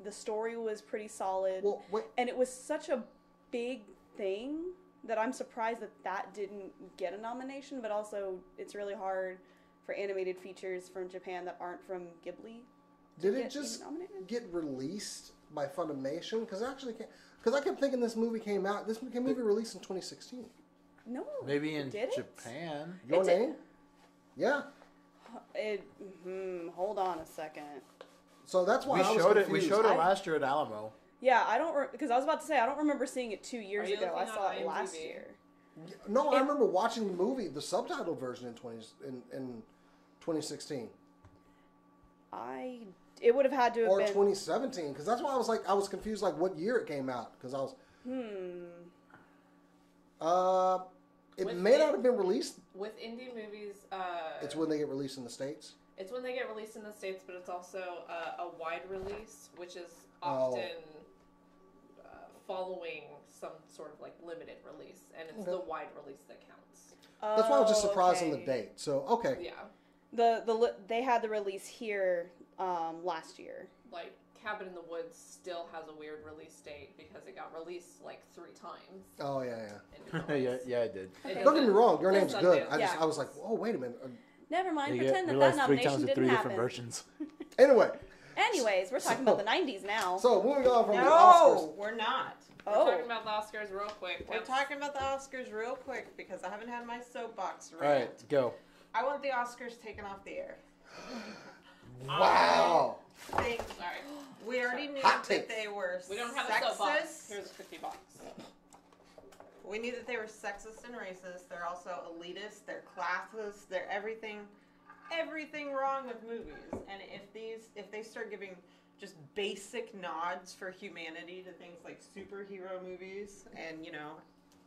The story was pretty solid, Well, wait. and it was such a big thing that I'm surprised that didn't get a nomination. But also, it's really hard for animated features from Japan that aren't from Ghibli. Did it get just nominated? get released by Funimation? Because I kept thinking this movie came out. This movie released in 2016. No, Maybe in did it? Japan. Your It did. Name? Yeah. Hold on a second. So that's why We I was showed it. confused. We showed it last year at Alamo. Yeah, I don't because I was about to say I don't remember seeing it 2 years Are you ago. I looking saw on it last IMDb? year. No, I remember watching the movie, the subtitled version in 2016 It would have had to have or been 2017. Because that's why I was confused, like what year it came out. Because I was. It With may it- not have been released. With indie movies, It's when they get released in the States. it's when they get released in the States, but it's also a wide release, which is Oh. often following some sort of like limited release, and it's Okay. the wide release that counts. That's why I was just surprised on the okay. date. So okay. Yeah, They had the release here last year. like Cabin in the Woods still has a weird release date because it got released like 3 times. Oh yeah. In different yeah, ways. yeah, I did. It Don't get me doesn't- wrong. Your name's doesn't good. do- Yeah. I was like, oh wait a minute. Never mind. You Pretend that realized 3 nomination times with didn't 3 happen. different versions. Anyway, Anyways, we're talking about the 90s now. so moving on from the No, Oscars. we're not. We're talking about the Oscars real quick. We're talking about the Oscars real quick because I haven't had my soapbox All rant. right, go. I want the Oscars taken off the air. Wow. Think, Sorry, we already knew Hot that takes. they were we don't have a soapbox. sexist. Here's $50. We knew that they were sexist and racist. They're also elitist. They're classist. They're everything wrong with movies. And if they start giving just basic nods for humanity to things like superhero movies and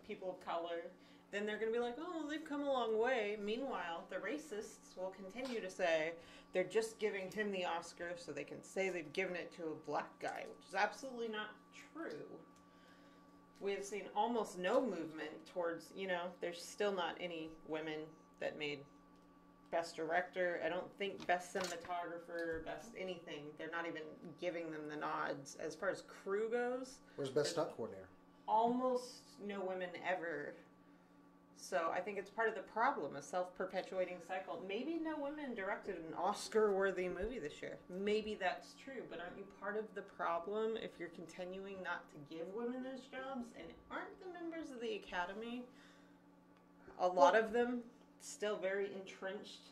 people of color, then they're going to be like, oh, they've come a long way. Meanwhile, the racists will continue to say they're just giving him the Oscar so they can say they've given it to a black guy, which is absolutely not true. We have seen almost no movement towards, there's still not any women that made Best Director. I don't think Best Cinematographer, Best anything. They're not even giving them the nods. As far as crew goes, Where's Best Stunt Coordinator? almost no women ever. So I think it's part of the problem, a self-perpetuating cycle. Maybe no women directed an Oscar-worthy movie this year. Maybe that's true, but aren't you part of the problem if you're continuing not to give women those jobs? And aren't the members of the Academy, a lot of them, still very entrenched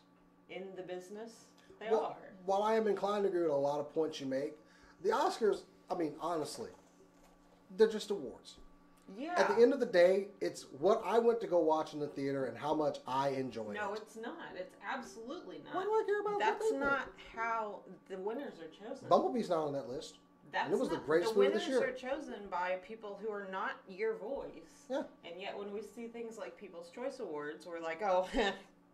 in the business? They are. While I am inclined to agree with a lot of points you make, the Oscars, I mean, honestly, they're just awards. Yeah. At the end of the day, it's what I went to go watch in the theater and how much I enjoyed it. No, it's not. It's absolutely not. Why do I care about That's what they not think? how the winners are chosen. Bumblebee's not on that list. That's and it was the not, greatest the movie this winners year. are chosen by people who are not your voice. Yeah. And yet when we see things like People's Choice Awards, we're like, oh,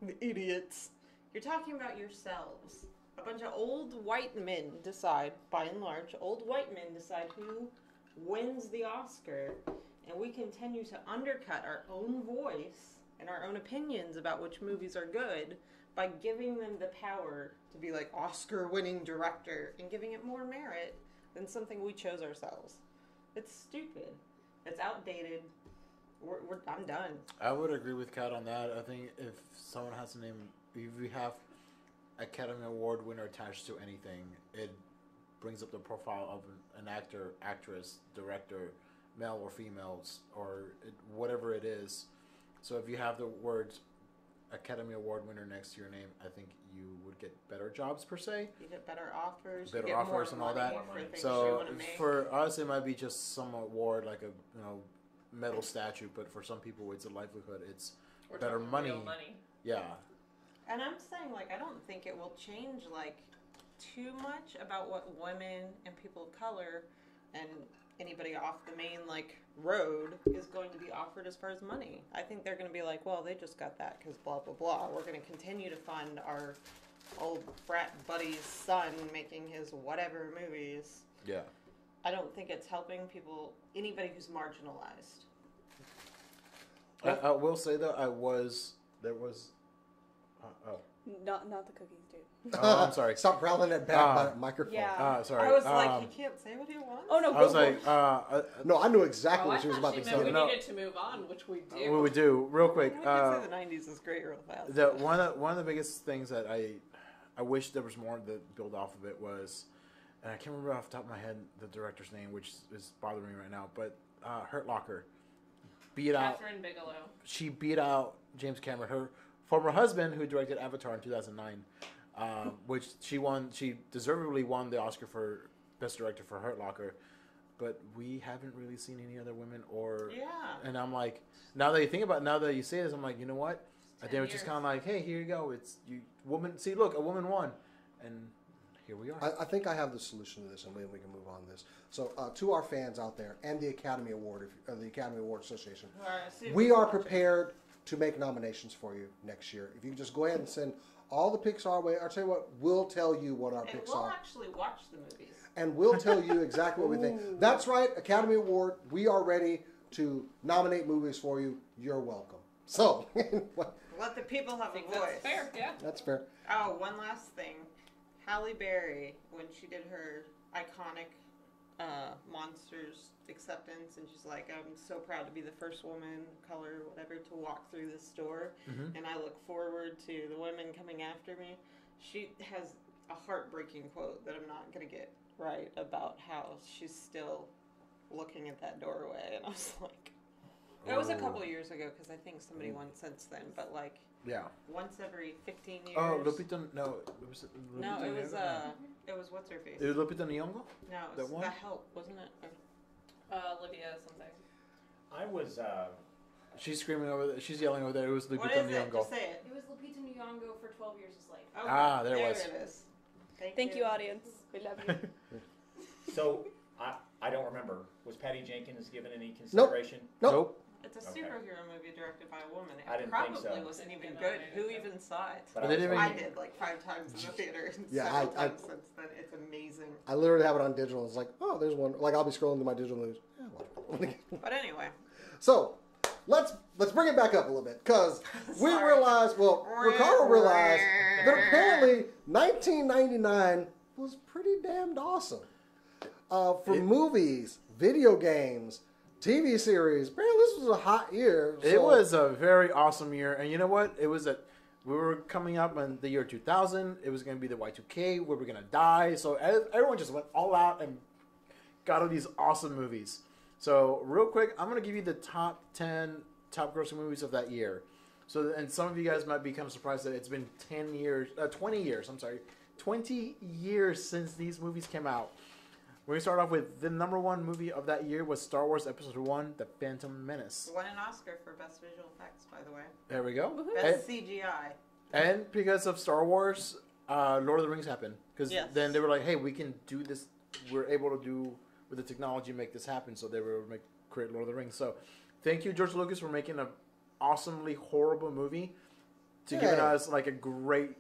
the idiots. You're talking about yourselves. A bunch of old white men decide, by and large, old white men decide who wins the Oscar. And we continue to undercut our own voice and our own opinions about which movies are good by giving them the power to be like Oscar-winning director and giving it more merit than something we chose ourselves. It's stupid. It's outdated. I'm done. I would agree with Kat on that. I think if someone has to name, if we have Academy Award winner attached to anything, it brings up the profile of an actor, actress, director, male or females, or whatever it is. So if you have the words Academy Award winner next to your name, I think you would get better jobs per se. You get better offers. Better you get offers more and all money that. for things you So want to make. for us, it might be just some award like a metal statue, but for some people, it's a livelihood. It's We're better talking money. real money. Yeah. And I'm saying, like, I don't think it will change, like, too much about what women and people of color and anybody off the main, like, road is going to be offered as far as money. I think they're going to be like, well, they just got that because blah, blah, blah. We're going to continue to fund our old frat buddy's son making his whatever movies. Yeah. I don't think it's helping people, anybody who's marginalized. I will say though, there was. Not the cookies, dude. Oh, I'm sorry. Stop growling that back by the microphone. Yeah. Sorry. I was like, he can't say what he wants. Oh no, I was go for like, it. No, I knew exactly Oh, what she was about to she say. meant we No. needed to move on, which we do. what we do real quick. We can say the 90s is great real fast. One of the biggest things that I wish there was more that build off of it was, and I can't remember off the top of my head the director's name, which is bothering me right now, but Hurt Locker beat out. Catherine Bigelow. She beat out James Cameron, her former husband, who directed Avatar in 2009, which she deservedly won the Oscar for Best Director for Hurt Locker, but we haven't really seen any other women Yeah. and I'm like, now that you say this, I'm like, you know what? I 10 think it's just years. kind of like, hey, here you go. It's you, woman. See, look, a woman won, and here we are. I think I have the solution to this, and maybe we can move on to this. So, to our fans out there and the Academy Award, the Academy Award Association, All right, see if we it's are watching. prepared to make nominations for you next year. If you can just go ahead and send all the picks our way, I'll tell you what, we'll tell you what our And picks we'll are. actually watch the movies. And we'll tell you exactly what we think. That's right, Academy Award, we are ready to nominate movies for you. You're welcome. So, Let the people have I think a voice. that's fair, yeah. that's fair. Oh, one last thing. Halle Berry, when she did her iconic Monsters acceptance, and she's like, I'm so proud to be the first woman, color, whatever, to walk through this store, and I look forward to the women coming after me. She has a heartbreaking quote that I'm not going to get right about how she's still looking at that doorway, and I was like, it was a couple of years ago, because I think somebody won since then, but like, Yeah. once every 15 years. Oh, Lupita. No, was it Lupita No, it was Nyong'o? it was what's her face? It was Lupita Nyong'o. No, it that was one? The Help, wasn't it? Olivia something. I was, She's screaming over there. She's yelling over there. It was What Lupita is it? Nyong'o. Just say it. It was Lupita Nyong'o for 12 Years a Slave. Okay, Ah, there it was. it is. Thank you, audience. We love you. so I don't remember. Was Patty Jenkins given any consideration? Nope. It's a Okay. superhero movie directed by a woman. It I didn't probably think so. wasn't even Didn't good. get Who nominated, even saw it? But They I was didn't I even- did like 5 times in the theater. And Yeah, several I- times since then. It's amazing. I literally have it on digital. It's like, oh, there's one. Like, I'll be scrolling through my digital movies. Yeah, watch. But anyway, So, let's bring it back up a little bit, because we Sorry. realized, well, Ricardo realized that apparently 1999 was pretty damned awesome. For movies, video games, TV series, apparently this was a hot year. It was a very awesome year, and you know what? It was we were coming up in the year 2000. It was going to be the Y2K, where we're going to die. So everyone just went all out and got all these awesome movies. So real quick, I'm going to give you the top 10 top grossing movies of that year. So, and some of you guys might become surprised that it's been 20 years since these movies came out. We're gonna start off with the number one movie of that year was Star Wars Episode 1: The Phantom Menace. Won an Oscar for Best Visual Effects, by the way. There we go. Best CGI. And because of Star Wars, Lord of the Rings happened. Because Yes. then they were like, hey, we can do this. We're able to do with the technology make this happen. So they were able to create Lord of the Rings. So thank you, George Lucas, for making an awesomely horrible movie to giving us like a great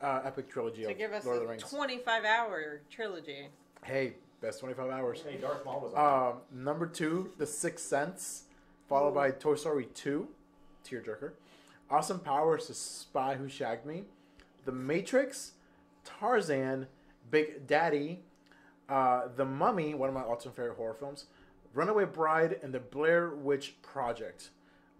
epic trilogy To of give us Lord of a the Rings. 25-hour trilogy. Hey, best 25 hours. Hey, Darth Maul was on. Number 2, The Sixth Sense, followed by Toy Story 2, tearjerker. Austin Powers, The Spy Who Shagged Me, The Matrix, Tarzan, Big Daddy, The Mummy, one of my all-time favorite horror films, Runaway Bride, and The Blair Witch Project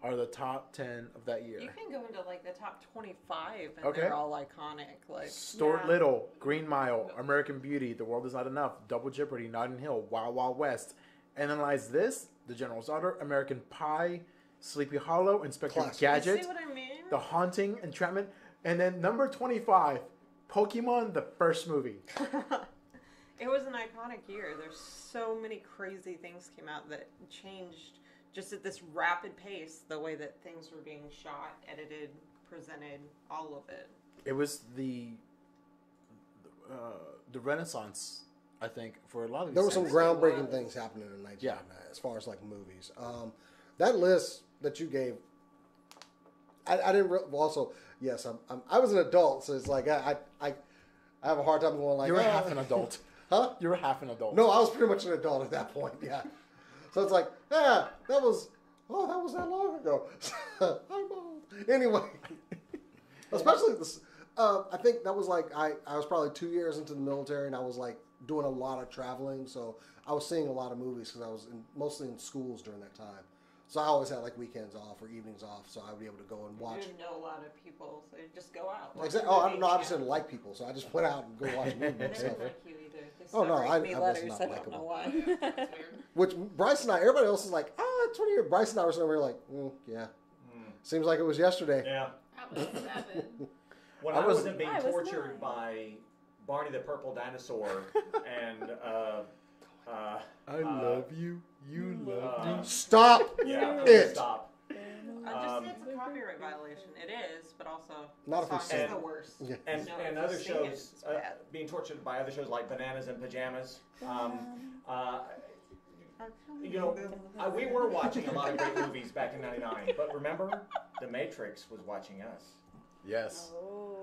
are the top 10 of that year. You can go into like the top 25 and Okay. they're all iconic. Like Stuart Little, Green Mile, American Beauty, The World Is Not Enough, Double Jeopardy, Notting Hill, Wild Wild West. Analyze This, The General's Daughter, American Pie, Sleepy Hollow, Inspector Classic. Gadget, You see what I mean? The Haunting, Entrapment, and then number 25, Pokemon, the first movie. It was an iconic year. There's so many crazy things came out that changed just at this rapid pace the way that things were being shot, edited, presented, all of it. It was the Renaissance, I think, for a lot of these There were some things. groundbreaking things happening in 1999 as far as like movies. That list that you gave, I didn't. Also, yes, I was an adult, so it's like I have a hard time going like. You were half an adult. Huh? You were half an adult. No, I was pretty much an adult at that point. Yeah. So it's like, that was that long ago. I'm old. Anyway, especially this. I think that was like I was probably 2 years into the military, and I was like doing a lot of traveling, so I was seeing a lot of movies because I was mostly in schools during that time. So I always had like weekends off or evenings off, so I would be able to go and watch. You didn't know a lot of people, so you just go out. Exactly. Oh, I don't know. I just didn't like people, so I just went out and go watch movies I and stuff. didn't like you either. Just Oh, no, write me I was letters. not I don't likable. know why. That's weird. Which Bryce and I, everybody else is like, 20 years. Bryce and I were sitting over here like, yeah. Seems like it was yesterday. Yeah. I was 7. When I I was- wasn't being I was tortured 9. by Barney the Purple Dinosaur and I love you. You love me. Stop yeah, it. stop. It's a copyright violation. It is, but also Not if the it's song is said. the worst. Yeah. And No, and if other you sing it, shows it's bad. being tortured by other shows like Bananas in Pajamas. You know, we were watching a lot of great movies back in '99, but remember, The Matrix was watching us. Yes.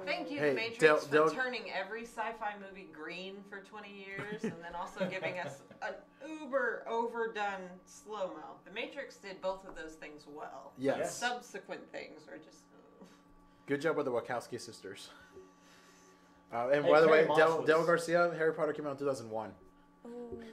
Thank you, Hey, The Matrix, Del- for turning every sci-fi movie green for 20 years, and then also giving us an uber overdone slow-mo. The Matrix did both of those things well. Yes. Yes. Subsequent things are just... Good job with the Wachowski sisters. And Hey, by the way, Carrie Moss Del was- Garcia, Harry Potter came out in 2001.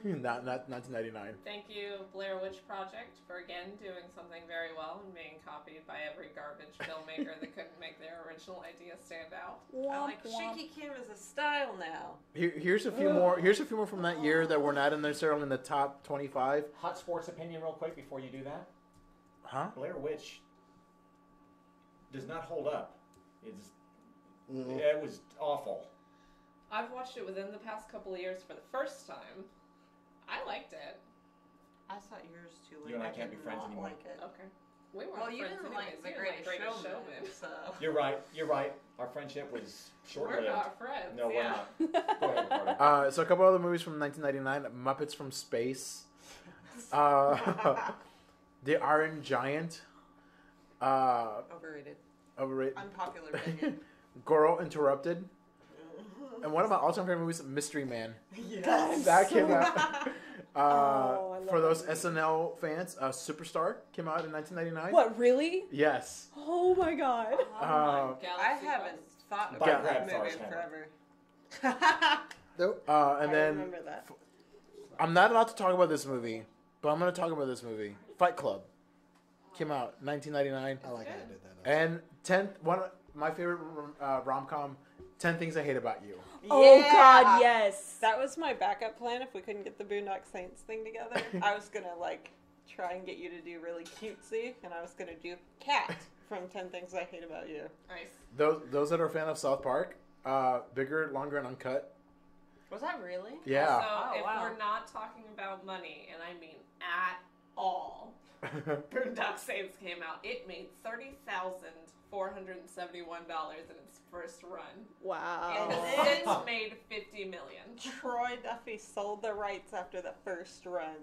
not 1999. Thank you, Blair Witch Project, for again doing something very well and being copied by every garbage filmmaker that couldn't make their original idea stand out. I like shaky cam as a style now. Here's a few more. Here's a few more from that year that were not necessarily in the top 25. Hot sports opinion, real quick, before you do that. Huh? Blair Witch does not hold up. Mm-mm. It was awful. I've watched it within the past couple of years for the first time. I liked it. I saw yours too late. You and I can't be did friends not anymore. like it. Okay. We weren't Well, you friends didn't anyways. like The You Greatest Greatest Showman, so... You're right. You're right. Our friendship was short-lived. We're not friends. No, we're yeah. not. Go ahead, Carter. So a couple other movies from 1999: Muppets from Space, The Iron Giant, Overrated. Unpopular opinion. Girl Interrupted, and one of my all-time favorite movies, Mystery Man. Yes. That came out. I love For those that movie. SNL fans, Superstar came out in 1999. What, really? Yes. Oh my god. Oh my I Galaxy haven't Quest. thought By about Brad that movie in Forrest forever. And I then remember that. I'm not allowed to talk about this movie, but I'm going to talk about this movie. Fight Club came out 1999. I like how you did that. And 1 of my favorite rom-com, 10 Things I Hate About You. Oh Yeah. god, yes. That was my backup plan if we couldn't get the Boondock Saints thing together. I was gonna try and get you to do really cutesy, and I was gonna do Cat from 10 Things I Hate About You. Nice. Those that are a fan of South Park, Bigger, Longer, and Uncut. Was that really? Yeah. So Oh, if wow. we're not talking about money, and I mean at all, Boondock Saints came out. It made $30,471 in its first run. Wow. And it's made $50 million. Troy Duffy sold the rights after the first run.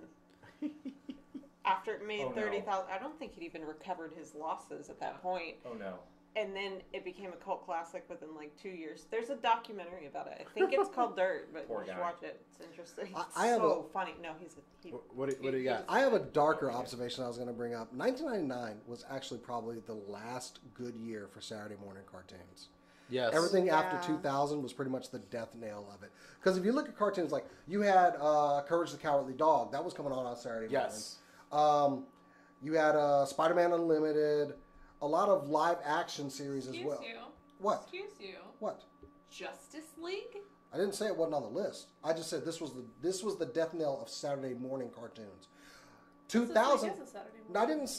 After it made Oh, no. 30,000, I don't think he'd even recovered his losses at that point. Oh no. And then it became a cult classic within like 2 years. There's a documentary about it. I think it's called Dirt, but Poor you should guy. watch it. It's interesting. It's I have so funny. No, he What do you got? I have a darker observation I was going to bring up. 1999 was actually probably the last good year for Saturday morning cartoons. Yes. Everything after Yeah. 2000 was pretty much the death nail of it. Because if you look at cartoons, like you had Courage the Cowardly Dog, that was coming on Saturday Yes. mornings. You had Spider-Man Unlimited, a lot of live action series as well. You. What? Excuse you. What? Justice League? I didn't say it wasn't on the list. I just said this was the death knell of Saturday morning cartoons. 2000. No, I didn't.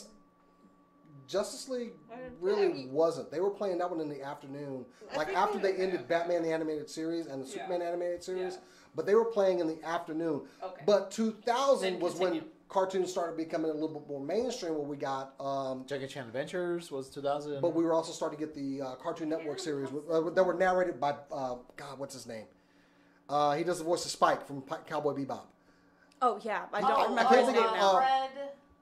Justice League really wasn't. They were playing that one in the afternoon, like after they ended Batman the Animated Series and the Superman Animated Series. Yeah. But they were playing in the afternoon. Okay. But 2000 Then was when continue. cartoons started becoming a little bit more mainstream. Where we got, Jackie Chan Adventures was 2000. but we were also starting to get the Cartoon Network series that were narrated by God, what's his name? He does the voice of Spike from Cowboy Bebop. Oh yeah, I don't I remember can't his think name of, now. Fred.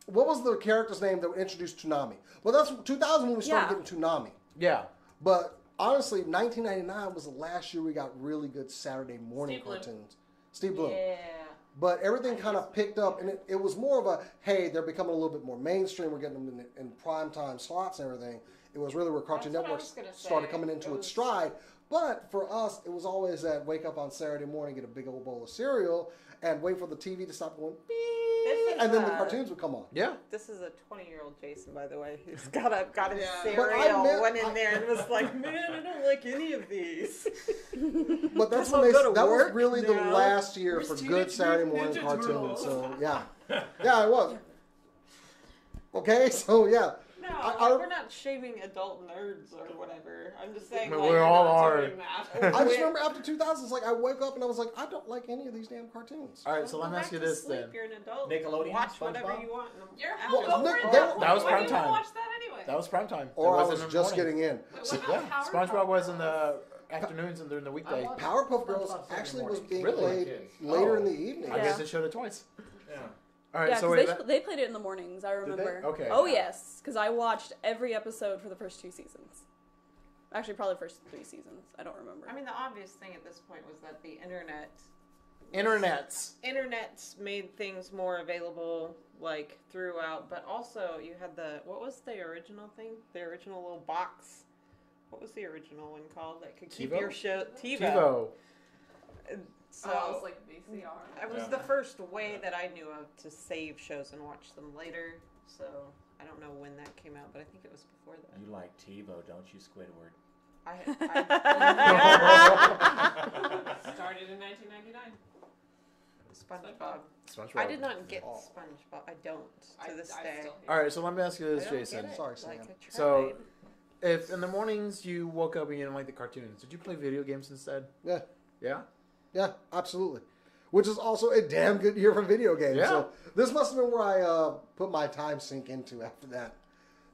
What was the character's name that introduced Toonami? Well, that's 2000 when we started Yeah. getting Toonami. yeah. But honestly, 1999 was the last year we got really good Saturday morning Steve Bloom. cartoons. Steve Bloom. Yeah. But everything kind of picked up, and it was more of a, hey, they're becoming a little bit more mainstream. We're getting them in prime time slots and everything. It was really where Cartoon That's what I Network was gonna started say. coming into It its was- stride. But for us, it was always that wake up on Saturday morning, get a big old bowl of cereal, and wait for the TV to stop going beep, This is, and then the cartoons would come on. Yeah. This is a 20-year-old Jason, by the way, who's got his Yeah. But I cereal, meant- went in there and was like, man, I don't like any of these. But that's I'll when go to that was work really the now. last year Where's for Teenage good Saturday Mutant morning Ninja cartoons. Turtles? So yeah, yeah, it was. Okay, so yeah, No, I- we're not shaming adult nerds or whatever. I'm just saying, But like, we you're all not are. doing that. I just remember after 2000, it's like I wake up and I was like, I don't like any of these damn cartoons. All right, so Go let me back ask you to this sleep. then. You're an adult. Nickelodeon, Watch whatever SpongeBob? you want. You're Well, out. Nick- Over they- it. that was Why prime do you time. watch that anyway? That was prime time. Or That I wasn't was in the just morning. getting in. Wait, what Yeah, about SpongeBob was in Powerpuff the afternoons and during the weekday. I watched Powerpuff Girls SpongeBob Saturday actually was morning. being Really? played Kids. later Oh. in the evening. I Yeah. guess they showed it twice. Yeah. All right, Yeah, so because wait, they played it in the mornings. I remember. Okay. Oh yes, because I watched every episode for the first 2 seasons. Actually, probably the first 3 seasons. I don't remember. I mean, the obvious thing at this point was that the internets. made things more available, like, throughout, but also you had what was the original thing? The original little box. What was the original one called that could keep TiVo? your show? TiVo. So Oh, it's like VCR. it was Yeah. the first way that I knew of to save shows and watch them later. So I don't know when that came out, but I think it was before that. You like TiVo, don't you, Squidward? Started in 1999. SpongeBob. SpongeBob. I did not get Oh. SpongeBob. I don't to this I day. still All right, so let me ask you I this, don't Jason. get it. Sorry, Like, Sam. I tried. So- If in the mornings you woke up and you didn't like the cartoons, did you play video games instead? Yeah. Yeah. Yeah, absolutely. Which is also a damn good year for video games. Yeah. So this must have been where I put my time sink into after that.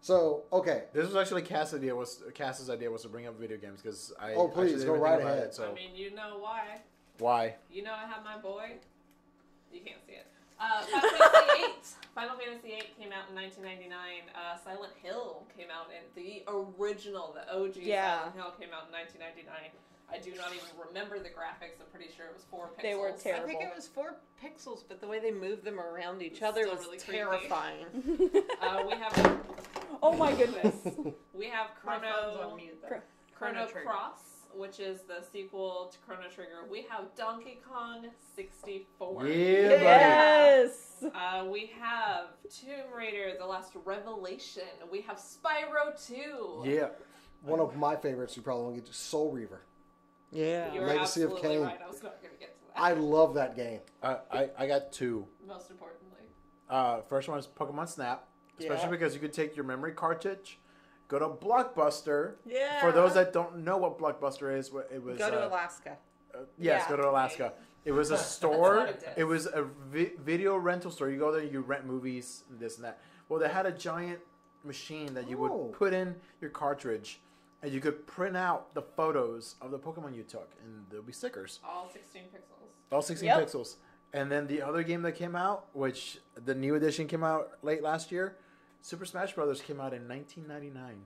So, okay. This was actually Cass's idea was to bring up video games because I. Oh, please, actually didn't go even right think about ahead. It, so I mean, you know why. why? You know I have my boy. You can't see it. Final Fantasy VIII. Final Fantasy VIII came out in 1999. Silent Hill came out in the original, the OG Yeah. Silent Hill came out in 1999. I do not even remember the graphics. I'm pretty sure it was 4 pixels. They were I terrible. think it was 4 pixels, but the way they moved them around each It's other still was really creepy. terrifying. We have Oh my goodness. My phone's on Chrono mute, though. Chrono Chrono Trigger. Cross, which is the sequel to Chrono Trigger. We have Donkey Kong 64. Yeah, Yes. We have Tomb Raider: The Last Revelation. We have Spyro 2. buddy. Yeah. One of my favorites you probably won't get to Soul Reaver. Yeah. You were Legacy of absolutely Kain. right. I was not going to get to that. I love that game. I got 2. Most importantly. First one is Pokemon Snap, especially Yeah. because you could take your memory cartridge, go to Blockbuster. Yeah. For those that don't know what Blockbuster is, it was Go to Alaska. Yes, Yeah. go to Alaska. It was a That's store. what it is. It was a video rental store. You go there, you rent movies, and this and that. Well, they had a giant machine that you Oh. would put in your cartridge, and you could print out the photos of the Pokemon you took, and there'll be stickers. All 16 pixels. All 16 Yep. pixels. And then the other game that came out, which the new edition came out late last year, Super Smash Brothers came out in 1999.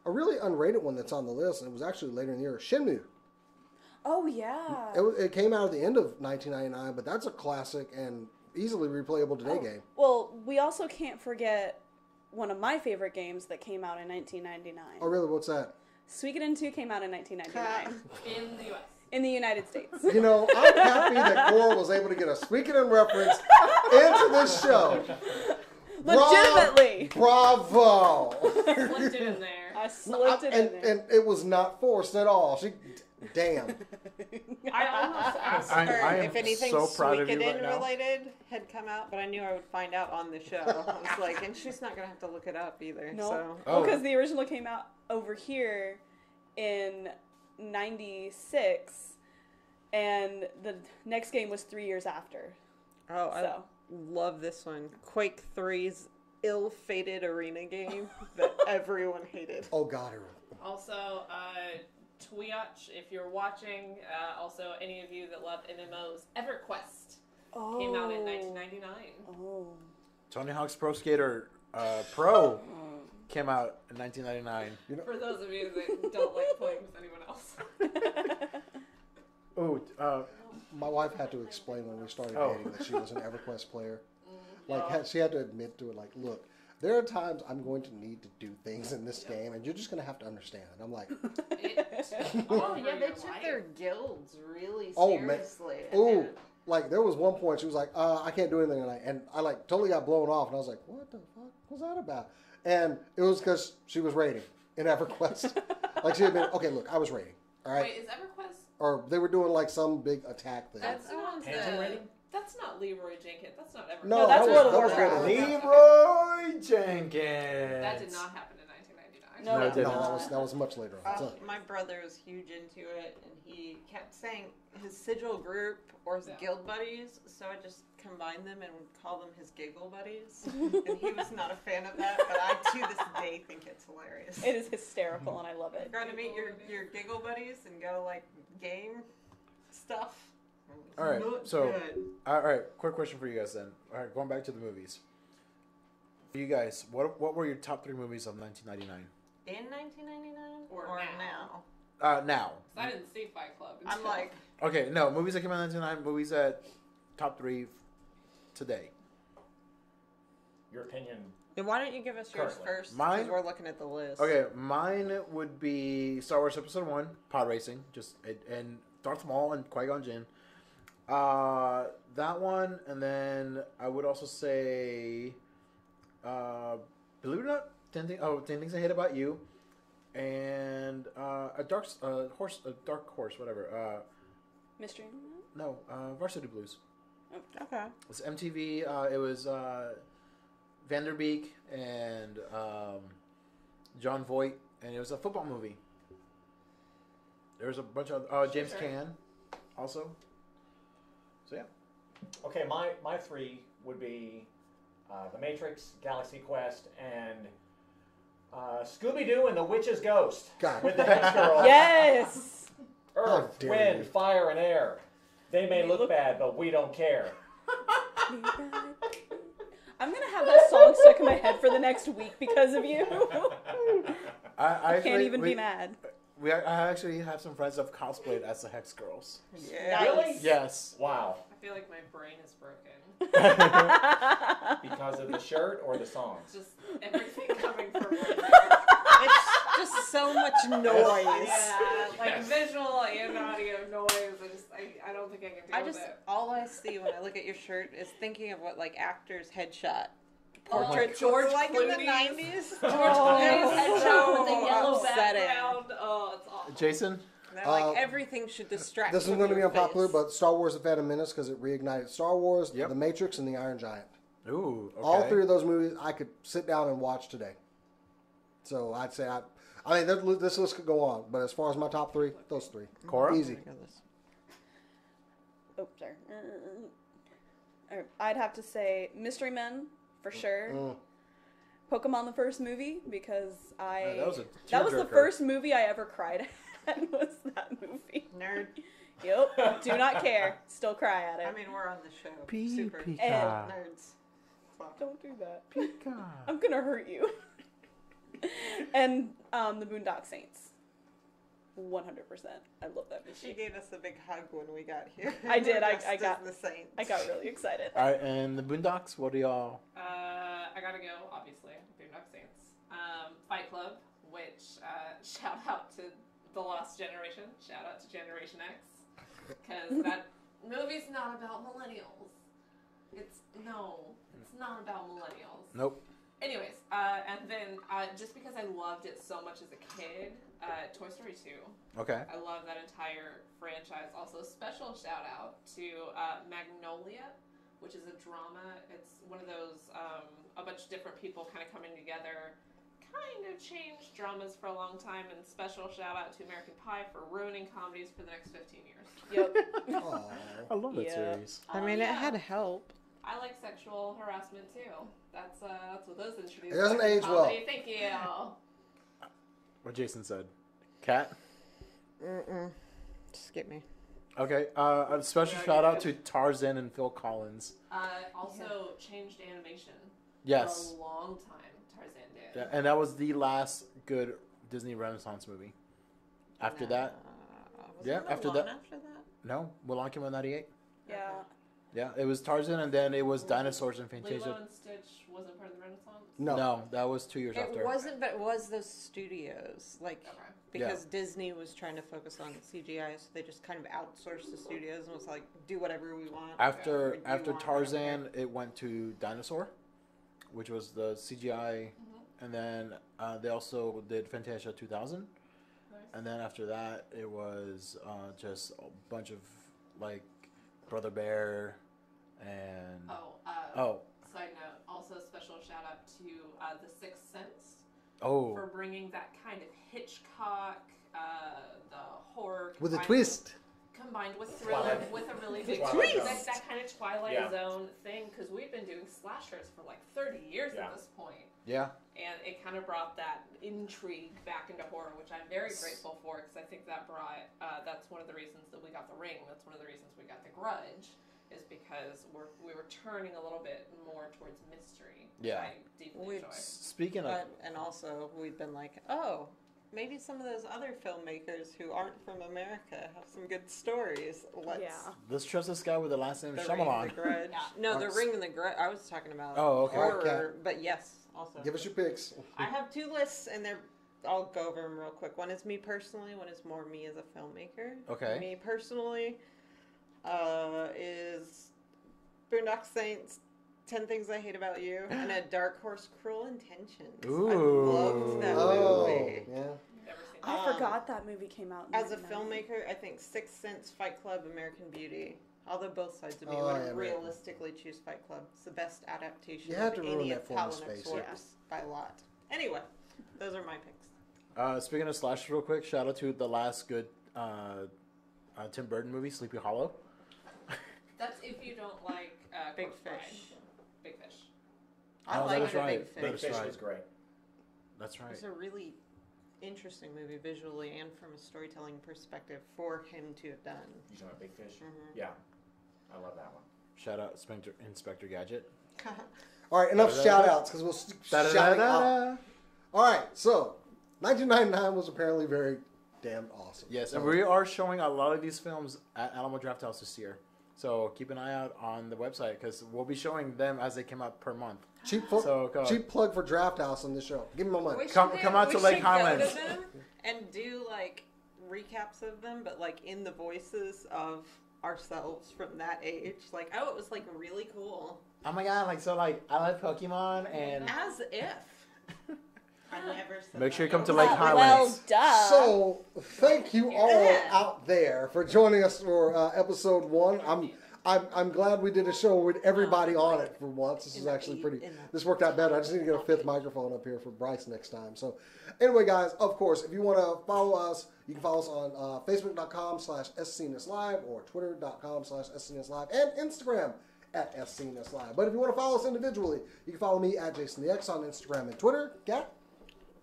A really unrated one that's on the list, and it was actually later in the year, Shenmue. Oh yeah. It came out at the end of 1999, but that's a classic and easily replayable today game. Well, we also can't forget one of my favorite games that came out in 1999. Oh, really? What's that? Suikoden 2 came out in 1999 In the US. in the United States. You know, I'm happy that Cora was able to get a Suikoden reference into this show. Legitimately. Bravo! Slipped it in there. I slipped it in there. And it was not forced at all. Damn. I almost asked I her am if anything so proud of you Suikoden right now. related had come out, but I knew I would find out on the show. I was like, and she's not going to have to look it up either. No. So. Oh. Because the original came out over here in 96, and the next game was 3 years after. Oh, I So. love this one. Quake 3's ill-fated arena game that everyone hated. Oh, God. Also, Twitch, if you're watching, also any of you that love MMOs, EverQuest came out in 1999. Oh. Tony Hawk's Pro Skater Pro came out in 1999. For those of you that don't like playing with anyone else. Oh, My wife had to explain when we started Oh. dating that she was an EverQuest player. She had to admit to it, like, look, there are times I'm going to need to do things in this game, and you're just going to have to understand. And I'm like, Oh, yeah, they took their guilds really Oh, man. seriously. ooh. Like, there was one point she was like, I can't do anything tonight. And I, like, totally got blown off. And I was like, what the fuck was that about? And it was because she was raiding in EverQuest. Like, she had been, okay, look, I was raiding. All right? Wait, is EverQuest? Or they were doing, like, some big attack thing. That's not Panty rating? That's not Leroy Jenkins. That's not EverQuest. No, that's that World of was Warcraft. Leroy Jenkins. That did not happen in 1999. No, No, it it didn't. did That was much later on. So- My brother was huge into it, and he kept saying his sigil group or his guild buddies, so I just combined them and would call them his giggle buddies. And he was not a fan of that, but I, to this day, think it's hilarious. It is hysterical, and I love it. Trying to meet your giggle buddies and go, like, game stuff. All right, Not so good. all right, quick question for you guys then. All right, going back to the movies. For you guys, what were your top 3 movies of 1999? In 1999? Or now? Now. 'Cause I didn't see Fight Club. I'm until- like, Okay, no, movies that came out in 1999, movies that top 3 today. Your opinion. then why don't you give us yours Currently. first? Mine? Because we're looking at the list. Okay, mine would be Star Wars Episode 1, pod racing, and Darth Maul and Qui-Gon Jinn. That one, and then I would also say, believe it or not, 10 Things I Hate About You, and a dark horse, whatever. Mystery? No, Varsity Blues. Okay. It's MTV. It was Vanderbeek and John Voight, and it was a football movie. There was a bunch of James Caan, also. So yeah. Okay, my 3 would be The Matrix, Galaxy Quest, and Scooby-Doo and the Witch's Ghost. God. With the Hex Girl. Yes! How Earth, dare wind, you. fire, and air. They may look bad, but we don't care. I'm gonna have that song stuck in my head for the next week because of you. I Can't even be mad. I actually have some friends that have cosplayed as the Hex Girls. Yeah. Really? Yes. Wow. I feel like my brain is broken. Because of the shirt or the songs? Just everything coming from It's just so much noise. Yeah, like visual and audio noise. I don't think I can deal with it. All I see when I look at your shirt is thinking of what, like, actors' headshot Oh, portraits George look like in the Clooney's. 90s. George Clooney's headshot with the yellow upsetting. background. Oh, it's awful. Jason? They're like, everything should distract This is from going to be your unpopular, face. but Star Wars: The Phantom Menace, because it reignited Star Wars, Yep. The Matrix, and The Iron Giant. Ooh, okay. All 3 of those movies I could sit down and watch today. So I'd say this list could go on, but as far as my top 3, those 3. Cora? Easy. Oh, sorry. I'd have to say Mystery Men for sure. Pokemon the first movie because that was the first movie I ever cried at was that movie. Nerd. Yep. Do not care. Still cry at it. I mean, we're on the show. Super Pika. nerds. Don't do that. Pika. I'm gonna hurt you. And the Boondock Saints. 100%. I love that movie. She gave us a big hug when we got here. I did. I Dressed got as the Saints. I got really excited. All right, and the Boondocks. What do y'all? I gotta go, obviously. Boondock Saints. Fight Club, which shout out to the Lost Generation. Shout out to Generation X. Because that movie's not about millennials. It's not about millennials. Nope. Anyways, and then just because I loved it so much as a kid, Toy Story 2. Okay. I love that entire franchise. Also, special shout out to Magnolia, which is a drama. It's one of those, a bunch of different people kind of coming together, kind of changed dramas for a long time. And special shout out to American Pie for ruining comedies for the next 15 years. Yep. I love that series. I mean, it had help. I like sexual harassment too. That's what those introduced. It doesn't age well. Thank you. What Jason said. Cat? Skip me. Okay. A special shout out to Tarzan and Phil Collins. Also changed animation. Yes. For a long time, Tarzan did. Yeah, and that was the last good Disney Renaissance movie. After that? After that. No, Mulan came out in 98. Yeah. Yeah, it was Tarzan, and then it was Dinosaurs and Fantasia. Lilo and Stitch wasn't part of the Renaissance? No, that was 2 years after. It wasn't, but it was those studios. Like, Okay. because Disney was trying to focus on CGI, so they just kind of outsourced the studios and was like, do whatever we want. After Tarzan, it went to Dinosaur, which was the CGI, and then they also did Fantasia 2000. Nice. And then after that, it was just a bunch of, like, Brother Bear and... Side note, also special shout out to The Sixth Sense for bringing that kind of Hitchcock, the horror... With a twist. Combined with thriller, with a really big twist. That kind of Twilight Zone thing, because we've been doing slashers for like 30 years at this point. Yeah. And it kind of brought that intrigue back into horror, which I'm very grateful for, because I think that brought, that's one of the reasons that we got The Ring, that's one of the reasons we got The Grudge, is because we were turning a little bit more towards mystery, which I deeply enjoy. Speaking of... And also, we've been like, oh, maybe some of those other filmmakers who aren't from America have some good stories. Let's trust this guy with the last name The Shyamalan. Ring, The Grudge. No, The Ring and The Grudge. I was talking about horror, but yes, also. Give us your picks. I have 2 lists, and I'll go over them real quick. One is me personally, one is more me as a filmmaker. Okay. Me personally is Boondock Saints, 10 Things I Hate About You, and A Dark Horse, Cruel Intentions. Ooh. I loved that movie. Yeah. Never seen that. I forgot that movie came out. As a filmmaker, I think Sixth Sense, Fight Club, American Beauty. Although both sides of me would realistically choose Fight Club. It's the best adaptation of any of Palin's works by a lot. Anyway, those are my picks. Speaking of slashers real quick, shout out to the last good Tim Burton movie, Sleepy Hollow. That's if you don't like Big Corpse Bride. Fish. Big Fish. I that like is right. Big Fish. That Big is Fish right. was great. That's right. It's a really interesting movie visually and from a storytelling perspective for him to have done. You talking about Big Fish? Mm-hmm. Yeah. I love that one. Shout out Inspector Gadget. All right, enough shout-outs because we'll shout out. All right, so 1999 was apparently very damn awesome. Yes, and we are showing a lot of these films at Alamo Drafthouse this year. So keep an eye out on the website because we'll be showing them as they come out per month. Cheap plug for Draft House on this show. Give me my money. Come out to Lake Highlands. Go to them and do like recaps of them, but like in the voices of ourselves from that age. Like, oh, it was like really cool. Oh my god! I like Pokemon and as if. I never said make sure you that. come to Lake Well, Highlands. duh. So thank you all out there for joining us for episode 1. I'm glad we did a show with everybody on it for once. This is actually pretty. This worked out better. I just need to get a 5th microphone up here for Bryce next time. So, anyway, guys, of course, if you want to follow us, You can follow us on Facebook.com/SCNSLive or Twitter.com/SCNSLive and Instagram at SCNSLive. But if you want to follow us individually, you can follow me at JasonTheX on Instagram and Twitter. Kat?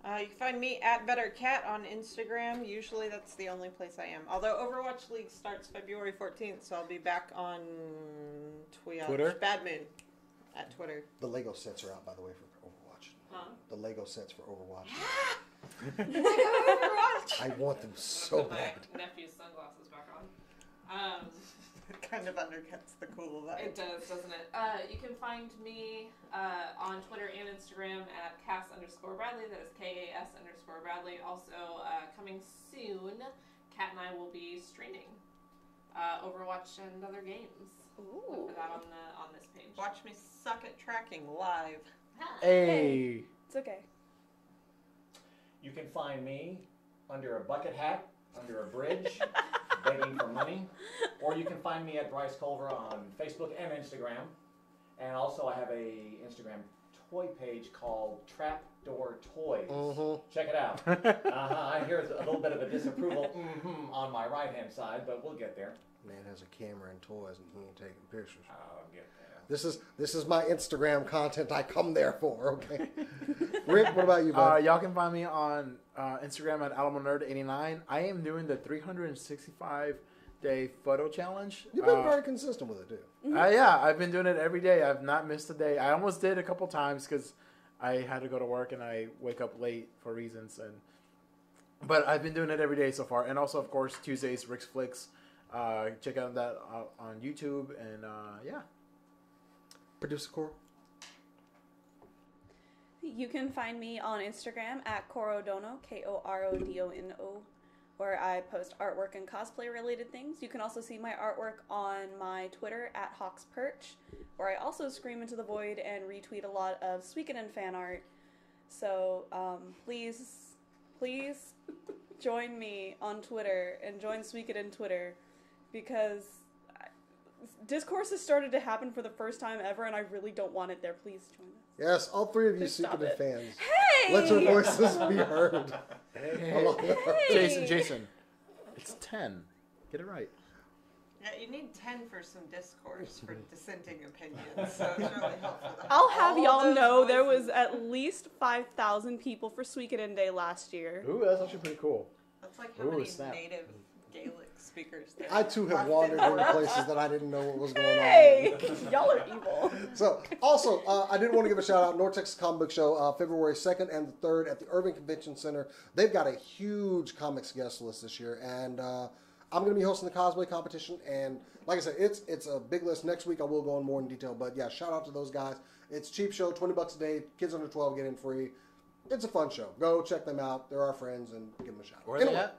You can find me at BetterCat on Instagram. Usually that's the only place I am. Although Overwatch League starts February 14th, so I'll be back on Twitter? Bad Moon at Twitter. The Lego sets are out, by the way, for Overwatch. Huh? The Lego sets for Overwatch. Overwatch! I want them so My bad. nephew's sunglasses back on. It kind of undercuts the cool vibe. It does, doesn't it? You can find me on Twitter and Instagram at Cass_Bradley. That is KAS_Bradley. Also, coming soon, Kat and I will be streaming Overwatch and other games. Ooh. Look for that on this page. Watch me suck at tracking live. Hey. It's okay. You can find me under a bucket hat, under a bridge, begging for money. Or you can find me at Bryce Culver on Facebook and Instagram. And also I have a Instagram toy page called Trapdoor Toys. Mm-hmm. Check it out. I hear a little bit of a disapproval on my right-hand side, but we'll get there. Man has a camera and toys and he ain't taking pictures. I'll get there. This is my Instagram content I come there for, okay? Rick, what about you, bud? Y'all can find me on Instagram at AlamoNerd89. I am doing the 365-day photo challenge. You've been very consistent with it, too. Yeah, I've been doing it every day. I've not missed a day. I almost did a couple times because I had to go to work and I wake up late for reasons. But I've been doing it every day so far. And also, of course, Tuesdays, Rick's Flicks. Check out that on YouTube. And, yeah. Producer Cora? You can find me on Instagram at Korodono, KORODONO, where I post artwork and cosplay related things. You can also see my artwork on my Twitter at Hawks Perch, where I also scream into the void and retweet a lot of Suikoden fan art. So please join me on Twitter and join Suikoden Twitter, because discourse has started to happen for the first time ever, and I really don't want it there. Please join us. Yes, all three of you Please stop Suikoden it. fans. Hey! Let your voices be heard. Hey! Jason. It's 10. Get it right. Yeah, you need 10 for some discourse for dissenting opinions, so it's really helpful. to I'll have all y'all those know there voices. was at least 5,000 people for Suikoden Day last year. Ooh, that's actually pretty cool. That's like how Ooh, many snap. native Gaelic speakers there I, too, have wandered into places that I didn't know what was going on. Hey! Y'all are evil. So, also, I did want to give a shout out, North Texas Comic Book Show, February 2nd and the 3rd at the Irving Convention Center. They've got a huge comics guest list this year, and I'm going to be hosting the cosplay competition, and like I said, it's a big list. Next week I will go in more in detail, but yeah, shout out to those guys. It's cheap show, $20 a day, kids under 12 get in free. It's a fun show. Go check them out. They're our friends, and give them a shout. Where's it at?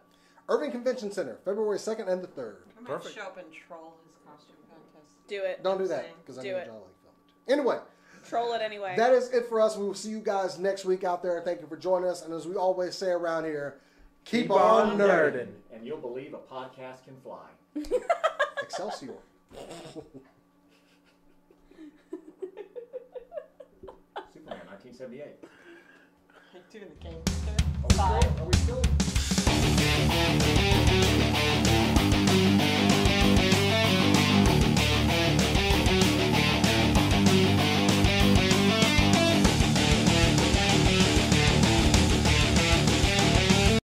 Irving Convention Center, February 2nd and the 3rd. I might Perfect. show up and troll his costume contest. Do it. Don't do that, because I Do know it. John like filming it. Anyway. Troll it anyway. That is it for us. We will see you guys next week out there. Thank you for joining us. And as we always say around here, keep on nerding. And you'll believe a podcast can fly. Excelsior. Superman, 1978. Like doing the gangster. Are we still?